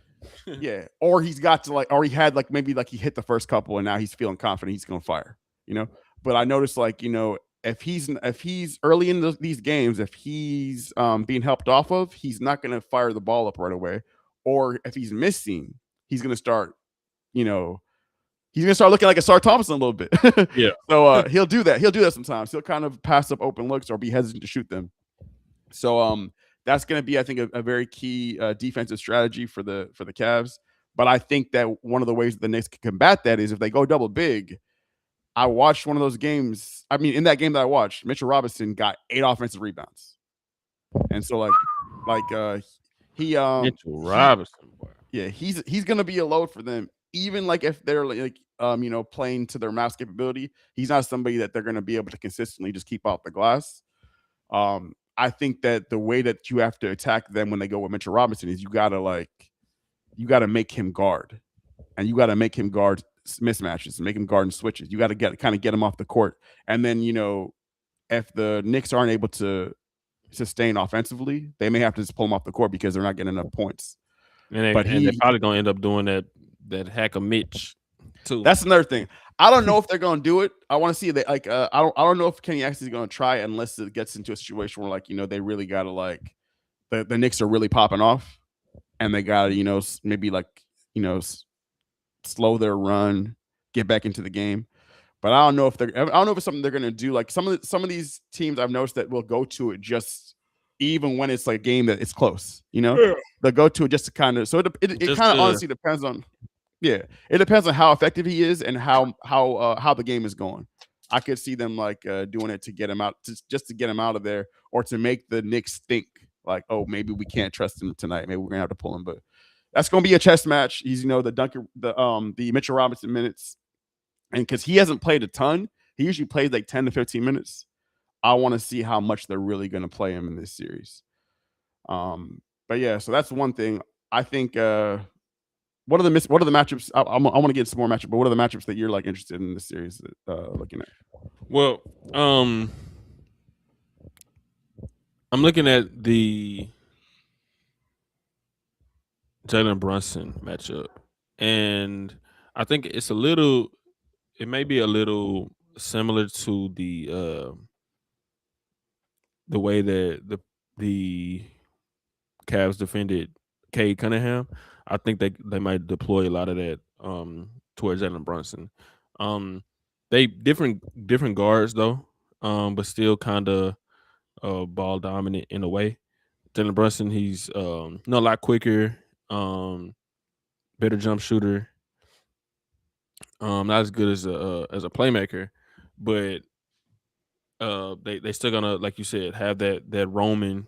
yeah. Or he's got to like, or he had like maybe like he hit the first couple and now he's feeling confident he's gonna fire. But I noticed like if he's early in these games, if he's being helped off of, he's not gonna fire the ball up right away. Or if he's missing, he's gonna start, you know, he's gonna start looking like a Sar Thompson a little bit. Yeah. So he'll do that. He'll do that sometimes. He'll kind of pass up open looks or be hesitant to shoot them. So that's gonna be, I think, a very key defensive strategy for the Cavs. But I think that one of the ways that the Knicks can combat that is if they go double big. I watched one of those games. I mean, in that game that I watched, Mitchell Robinson got 8 offensive rebounds, and so he Mitchell Robinson, boy. yeah, he's gonna be a load for them. Even like if they're playing to their max capability, he's not somebody that they're gonna be able to consistently just keep out the glass. I think that the way that you have to attack them when they go with Mitchell Robinson is you gotta make him guard, and you gotta make him guard mismatches and make him guard and switches. You gotta get him off the court, and then if the Knicks aren't able to sustain offensively, they may have to just pull him off the court because they're not getting enough points. And But they're probably gonna end up doing that hacker Mitch too. That's another thing. I don't know if they're going to do it. I want to see that. Like, I don't know if Kenny actually is going to try it unless it gets into a situation where, like, they really got to like the Knicks are really popping off, and they got to maybe like slow their run, get back into the game. But I don't know if it's something they're going to do. Like some of these teams I've noticed that will go to it just even when it's like a game that it's close. They'll go to it just to kind of. So it kind of honestly depends on. Yeah, it depends on how effective he is and how the game is going. I could see them like doing it to get him out, just to get him out of there, or to make the Knicks think like, oh, maybe we can't trust him tonight. Maybe we're gonna have to pull him. But that's gonna be a chess match. He's the Mitchell Robinson minutes, and because he hasn't played a ton, he usually plays like 10 to 15 minutes. I want to see how much they're really gonna play him in this series. But yeah, so that's one thing. I think. What are the matchups? I want to get some more matchups, but what are the matchups that you're like interested in this series looking at? Well, I'm looking at the Jalen Brunson matchup, and I think it may be a little similar to the way that the Cavs defended Cade Cunningham. I think they might deploy a lot of that towards Jalen Brunson. They different guards though, but still kind of ball dominant in a way. Jalen Brunson, he's a lot quicker, better jump shooter, not as good as a playmaker, but they still gonna, like you said, have that roaming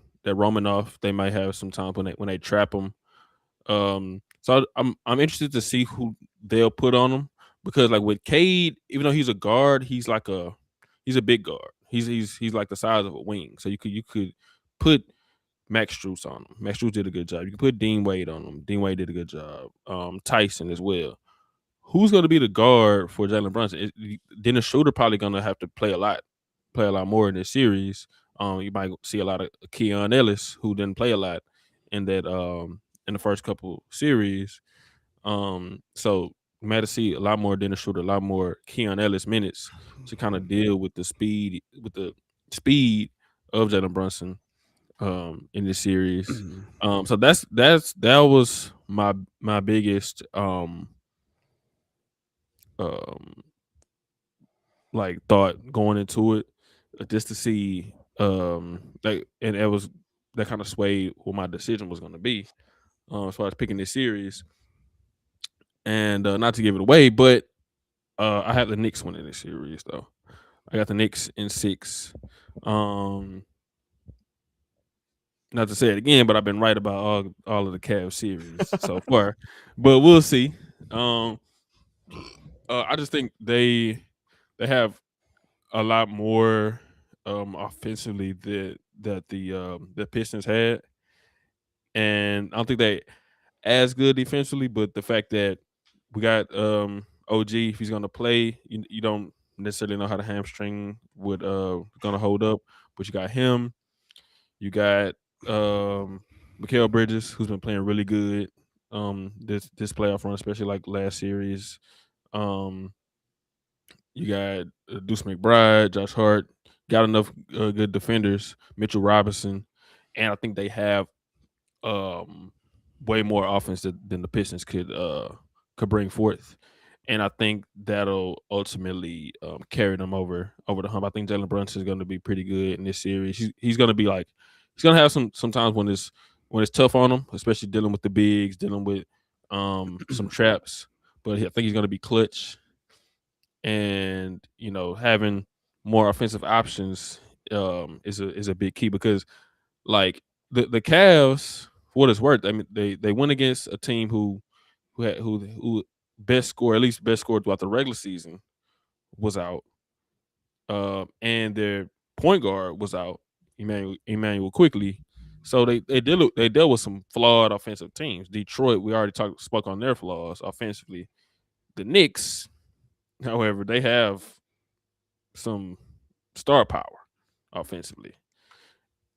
off. They might have some time when they trap him. So I'm interested to see who they'll put on him, because like with Cade, even though he's a guard, he's a big guard. He's like the size of a wing. So you could put Max Strus on him. Max Strus did a good job. You could put Dean Wade on him. Dean Wade did a good job. Tyson as well. Who's going to be the guard for Jalen Brunson? Dennis Schroeder probably going to have to play a lot more in this series. You might see a lot of Keon Ellis, who didn't play a lot in that in the first couple series. So you might see a lot more Dennis Schroeder, a lot more Keon Ellis minutes to kind of deal with the speed of Jalen Brunson. in this series. So that was my biggest um like thought going into it, just to see like, and it was that kind of swayed what my decision was going to be as far as picking this series. And not to give it away, but I had the Knicks winning this series though. I got the Knicks in 6. Um, Not to say it again, but I've been right about all of the Cavs series so far. But we'll see. I just think they have a lot more offensively that the Pistons had, and I don't think they as good defensively. But the fact that we got OG, if he's gonna play, you don't necessarily know how the hamstring would gonna hold up, but you got him. You got Mikal Bridges, who's been playing really good this playoff run, especially like last series. Um, you got Deuce McBride, Josh Hart, got enough good defenders, Mitchell Robinson, and I think they have way more offense than the Pistons could bring forth. And I think that'll ultimately carry them over the hump. I think Jalen Brunson is going to be pretty good in this series. He's going to be like, he's going to have sometimes when it's tough on him, especially dealing with the bigs, dealing with some traps. But I think he's going to be clutch, and having more offensive options is a big key, because like the Cavs, for what it's worth, I mean they went against a team who best score, at least best score throughout the regular season, was out, and their point guard was out, Emmanuel Quickly. So they dealt with some flawed offensive teams. Detroit, we already spoke on their flaws offensively. The Knicks, however, they have some star power offensively.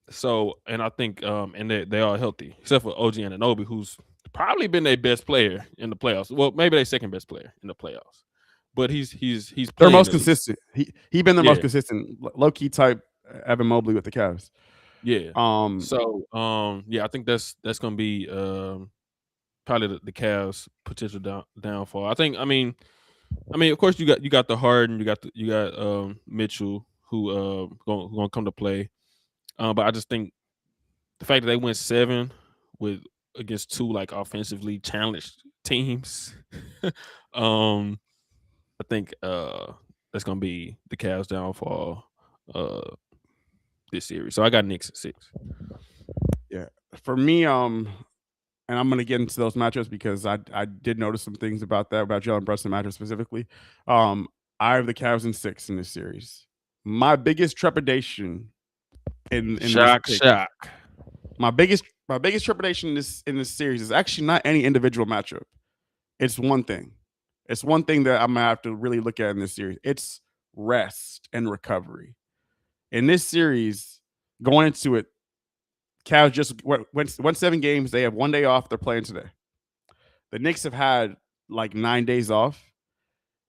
So, and I think and they are healthy, except for OG Anunoby, who's probably been their best player in the playoffs. Well, maybe their second best player in the playoffs. But he's They're playing most at least. consistent. He been the Yeah. most consistent, low key type Evan Mobley with the Cavs. Yeah. So yeah, I think that's gonna be probably the Cavs' potential downfall. I mean, of course you got the Harden, you got Mitchell, who gonna come to play. But I just think the fact that they went 7 against 2 like offensively challenged teams, I think that's gonna be the Cavs' downfall this series. So I got Knicks at 6. Yeah, for me, and I'm gonna get into those matchups because I did notice some things about Jalen Brunson matchup specifically. I have the Cavs in 6 in this series. My biggest trepidation in Shock. my biggest trepidation in this series is actually not any individual matchup. It's one thing. It's one thing that I'm gonna have to really look at in this series. It's rest and recovery. In this series, going into it, Cavs just went 7 games. They have 1 day off. They're playing today. The Knicks have had like 9 days off.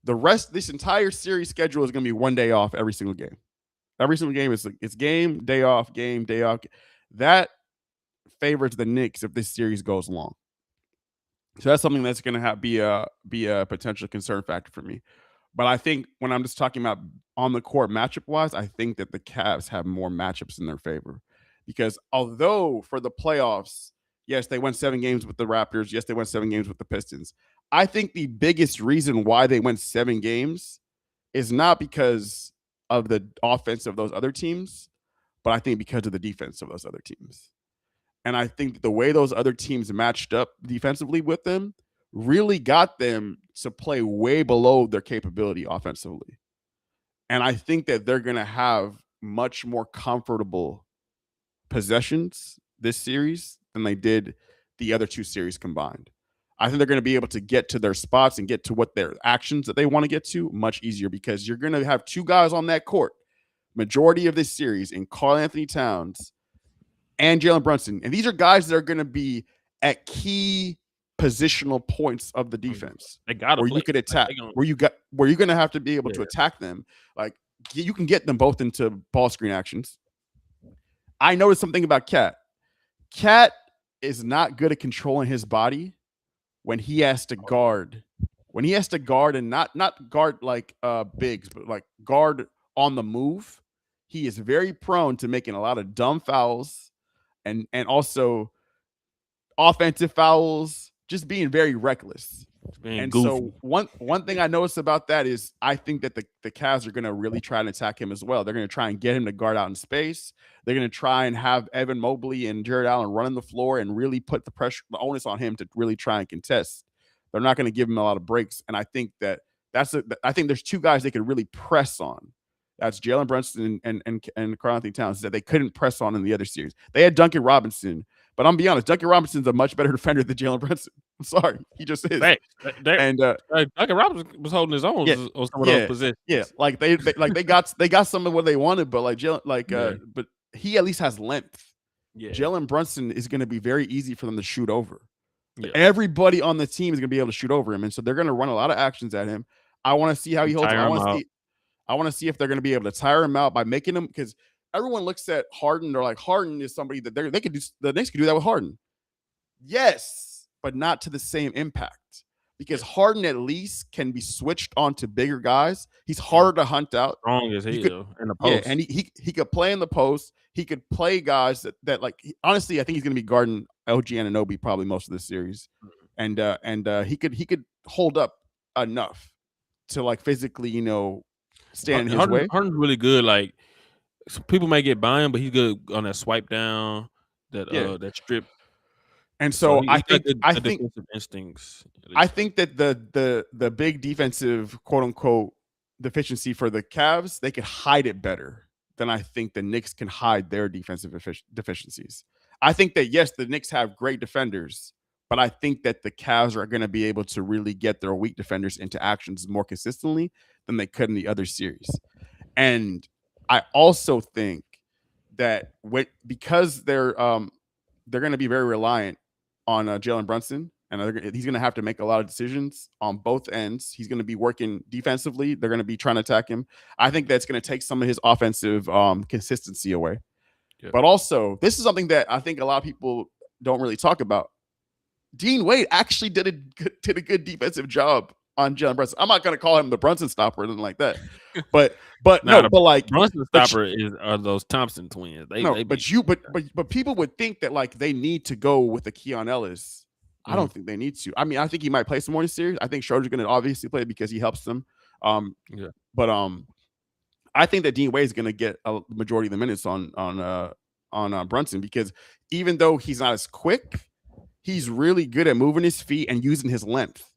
The rest, this entire series schedule is going to be 1 day off every single game. Every single game is it's game, day off, game, day off. That favors the Knicks if this series goes long. So that's something that's going to be a potential concern factor for me. But I think when I'm just talking about on the court matchup wise, I think that the Cavs have more matchups in their favor, because although for the playoffs, yes, they went 7 games with the Raptors. Yes, they went 7 games with the Pistons. I think the biggest reason why they went 7 games is not because of the offense of those other teams, but I think because of the defense of those other teams. And I think the way those other teams matched up defensively with them really got them to play way below their capability offensively. And I think that they're going to have much more comfortable possessions this series than they did the other 2 series combined. I think they're going to be able to get to their spots and get to what their actions that they want to get to much easier, because you're going to have 2 guys on that court majority of this series in Karl-Anthony Towns and Jalen Brunson. And these are guys that are going to be at key positional points of the defense. They got where you could attack, where you're going to have to be able to attack them. Like, you can get them both into ball screen actions, I noticed something about Cat. Cat is not good at controlling his body when he has to guard. When he has to guard and not guard like bigs, but like guard on the move, he is very prone to making a lot of dumb fouls and also offensive fouls, just being very reckless. Being And goofy. so one thing I noticed about that is I think that the Cavs are going to really try and attack him as well. They're going to try and get him to guard out in space. They're going to try and have Evan Mobley and Jared Allen running the floor and really put the pressure, the onus on him to really try and contest. They're not going to give him a lot of breaks. And I think that I think there's two guys they could really press on. That's Jalen Brunson and Karl-Anthony Towns that they couldn't press on in the other series. They had Duncan Robinson, but I'm be honest, Duncan Robinson's a much better defender than Jalen Brunson. I'm sorry, he just is. And Duncan Robinson was holding his own on some of those positions. Yeah, like they got some of what they wanted, but like Jalen, but he at least has length. Yeah. Jalen Brunson is going to be very easy for them to shoot over. Yeah. Everybody on the team is going to be able to shoot over him, and so they're going to run a lot of actions at him. I want to see how he holds. I want to see if they're going to be able to tire him out by making him, because everyone looks at Harden. They're like, Harden is somebody that they could do. The Knicks could do that with Harden. Yes, but not to the same impact, because Harden at least can be switched on to bigger guys. He's harder to hunt out. Strong as hell in the post. Yeah, and he could play in the post. He could play guys that like, honestly, I think he's going to be guarding OG Anunoby probably most of this series, and he could hold up enough to like physically, stand in his way. Harden's really good. Like, people may get by him, but he's good on that swipe down, that strip. And so I think defensive instincts. I think that the big defensive quote unquote deficiency for the Cavs, they could hide it better than I think the Knicks can hide their defensive deficiencies. I think that yes, the Knicks have great defenders, but I think that the Cavs are going to be able to really get their weak defenders into actions more consistently than they could in the other series. And I also think that because they're going to be very reliant on Jalen Brunson, and he's going to have to make a lot of decisions on both ends. He's going to be working defensively. They're going to be trying to attack him. I think that's going to take some of his offensive consistency away. Yeah. But also, this is something that I think a lot of people don't really talk about. Dean Wade actually did a good defensive job on Jalen Brunson. I'm not going to call him the Brunson stopper or anything like that. But like Brunson stopper are those Thompson twins. But people would think that like they need to go with the Keon Ellis. I don't think they need to. I mean, I think he might play some more in the series. I think Schroeder's going to obviously play because he helps them. But I think that Dean Wade is going to get a majority of the minutes on Brunson, because even though he's not as quick, he's really good at moving his feet and using his length.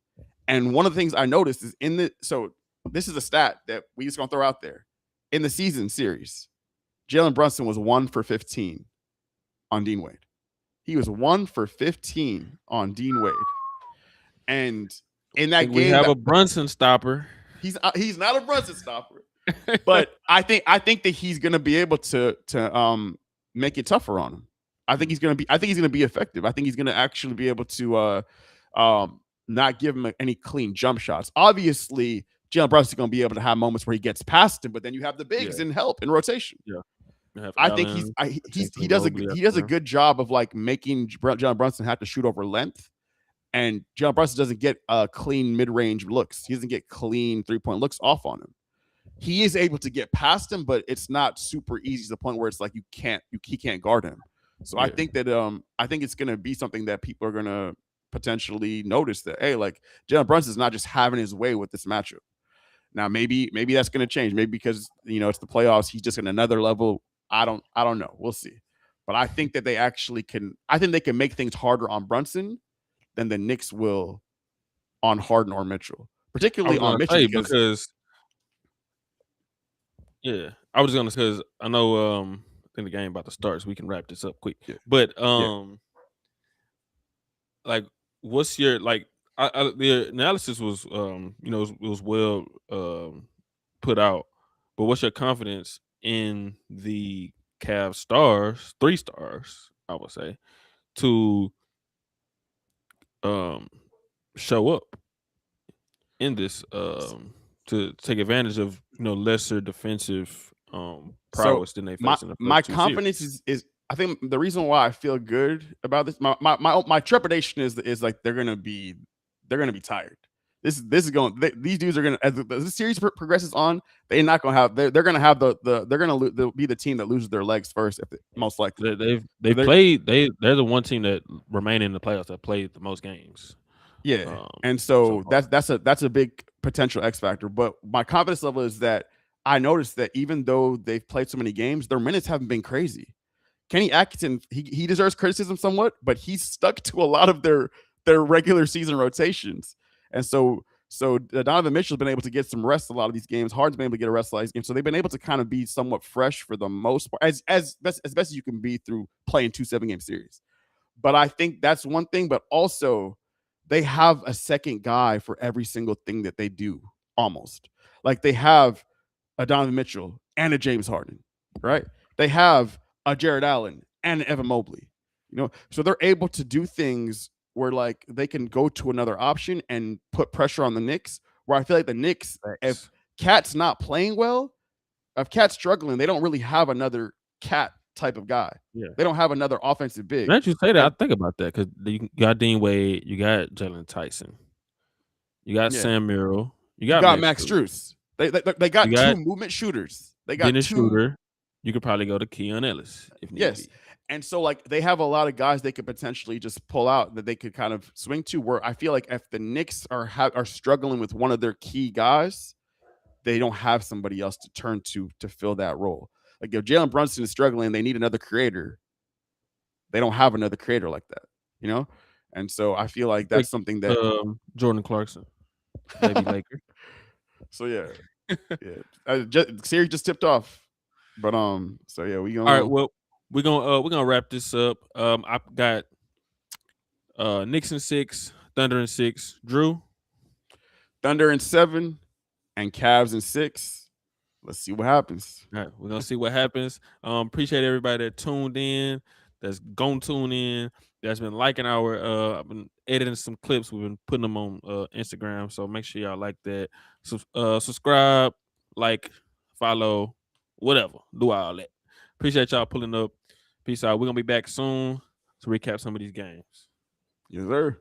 And one of the things I noticed is so this is a stat that we just going to throw out there. In the season series, Jalen Brunson was 1 for 15 on Dean Wade. He was 1 for 15 on Dean Wade. And in that game, we have a Brunson stopper. He's not a Brunson stopper. But I think that he's going to be able to make it tougher on him. I think he's going to be effective. I think he's going to actually be able to not give him any clean jump shots. Obviously, Jalen Brunson's going to be able to have moments where he gets past him, but then you have the bigs in help in rotation. Yeah. I think he does a good job of like making Jalen Brunson have to shoot over length, and Jalen Brunson doesn't get clean mid-range looks. He doesn't get clean 3-point looks off on him. He is able to get past him, but it's not super easy to the point where it's like he can't guard him. So I think that I think it's going to be something that people are going to potentially notice, that hey, like Jalen Brunson is not just having his way with this matchup. Now maybe that's going to change. Maybe because it's the playoffs, he's just in another level. I don't know. We'll see. But I think that they actually can. I think they can make things harder on Brunson than the Knicks will on Harden or Mitchell, particularly on Mitchell. Because I was gonna say, because I know I think the game about to start, so we can wrap this up quick. Yeah. But like, what's your the analysis was it was well put out, but what's your confidence in the Cavs stars, 3 stars, I would say, to show up in this to take advantage of lesser defensive So prowess than they my faced in the my first two confidence series. is I think the reason why I feel good about this, my trepidation is like they're gonna be tired. This is going. These dudes are gonna as the series progresses on. They're not gonna have. They're gonna have they're gonna they'll be the team that loses their legs first, most likely. They've They're, played. They're the one team that remain in the playoffs that played the most games. Yeah, and So so far. that's a big potential X factor. But my confidence level is that I noticed that even though they've played so many games, their minutes haven't been crazy. Kenny Atkinson, he deserves criticism somewhat, but he's stuck to a lot of their regular season rotations, and so Donovan Mitchell's been able to get some rest a lot of these games. Harden's been able to get a rest a lot of these games, so they've been able to kind of be somewhat fresh for the most part, as best as you can be through playing 2 7-game series. But I think that's one thing, but also they have a second guy for every single thing that they do, almost. Like they have a Donovan Mitchell and a James Harden, right? They have a Jared Allen and an Evan Mobley, so they're able to do things where like they can go to another option and put pressure on the Knicks. Where I feel like the Knicks, if Cat's not playing well, if Cat's struggling, they don't really have another Cat type of guy. Yeah. They don't have another offensive big. Now that you say that, I think about that because you got Dean Wade, you got Jalen Tyson, you got Sam Merrill, you got Max Strus. They got two movement shooters. They got Dennis two Schroeder. You could probably go to Keon Ellis if need be. And so like they have a lot of guys they could potentially just pull out that they could kind of swing to. Where I feel like if the Knicks are struggling with one of their key guys, they don't have somebody else to turn to fill that role. Like if Jalen Brunson is struggling, they need another creator. They don't have another creator like that, And so I feel like that's something that Jordan Clarkson, baby Laker. So series just tipped off, but so yeah, we gonna. All right, well, we're gonna wrap this up. I got Knicks in 6, Thunder in 6, Drew. Thunder in 7, and Cavs in 6. Let's see what happens. All right, we're gonna see what happens. Appreciate everybody that tuned in, that's gonna tune in, that's been liking our I've been editing some clips, we've been putting them on Instagram, so make sure y'all like that. Subscribe, like, follow, whatever, do all that. Appreciate y'all pulling up. Peace out. We're gonna be back soon to recap some of these games. Yes, sir.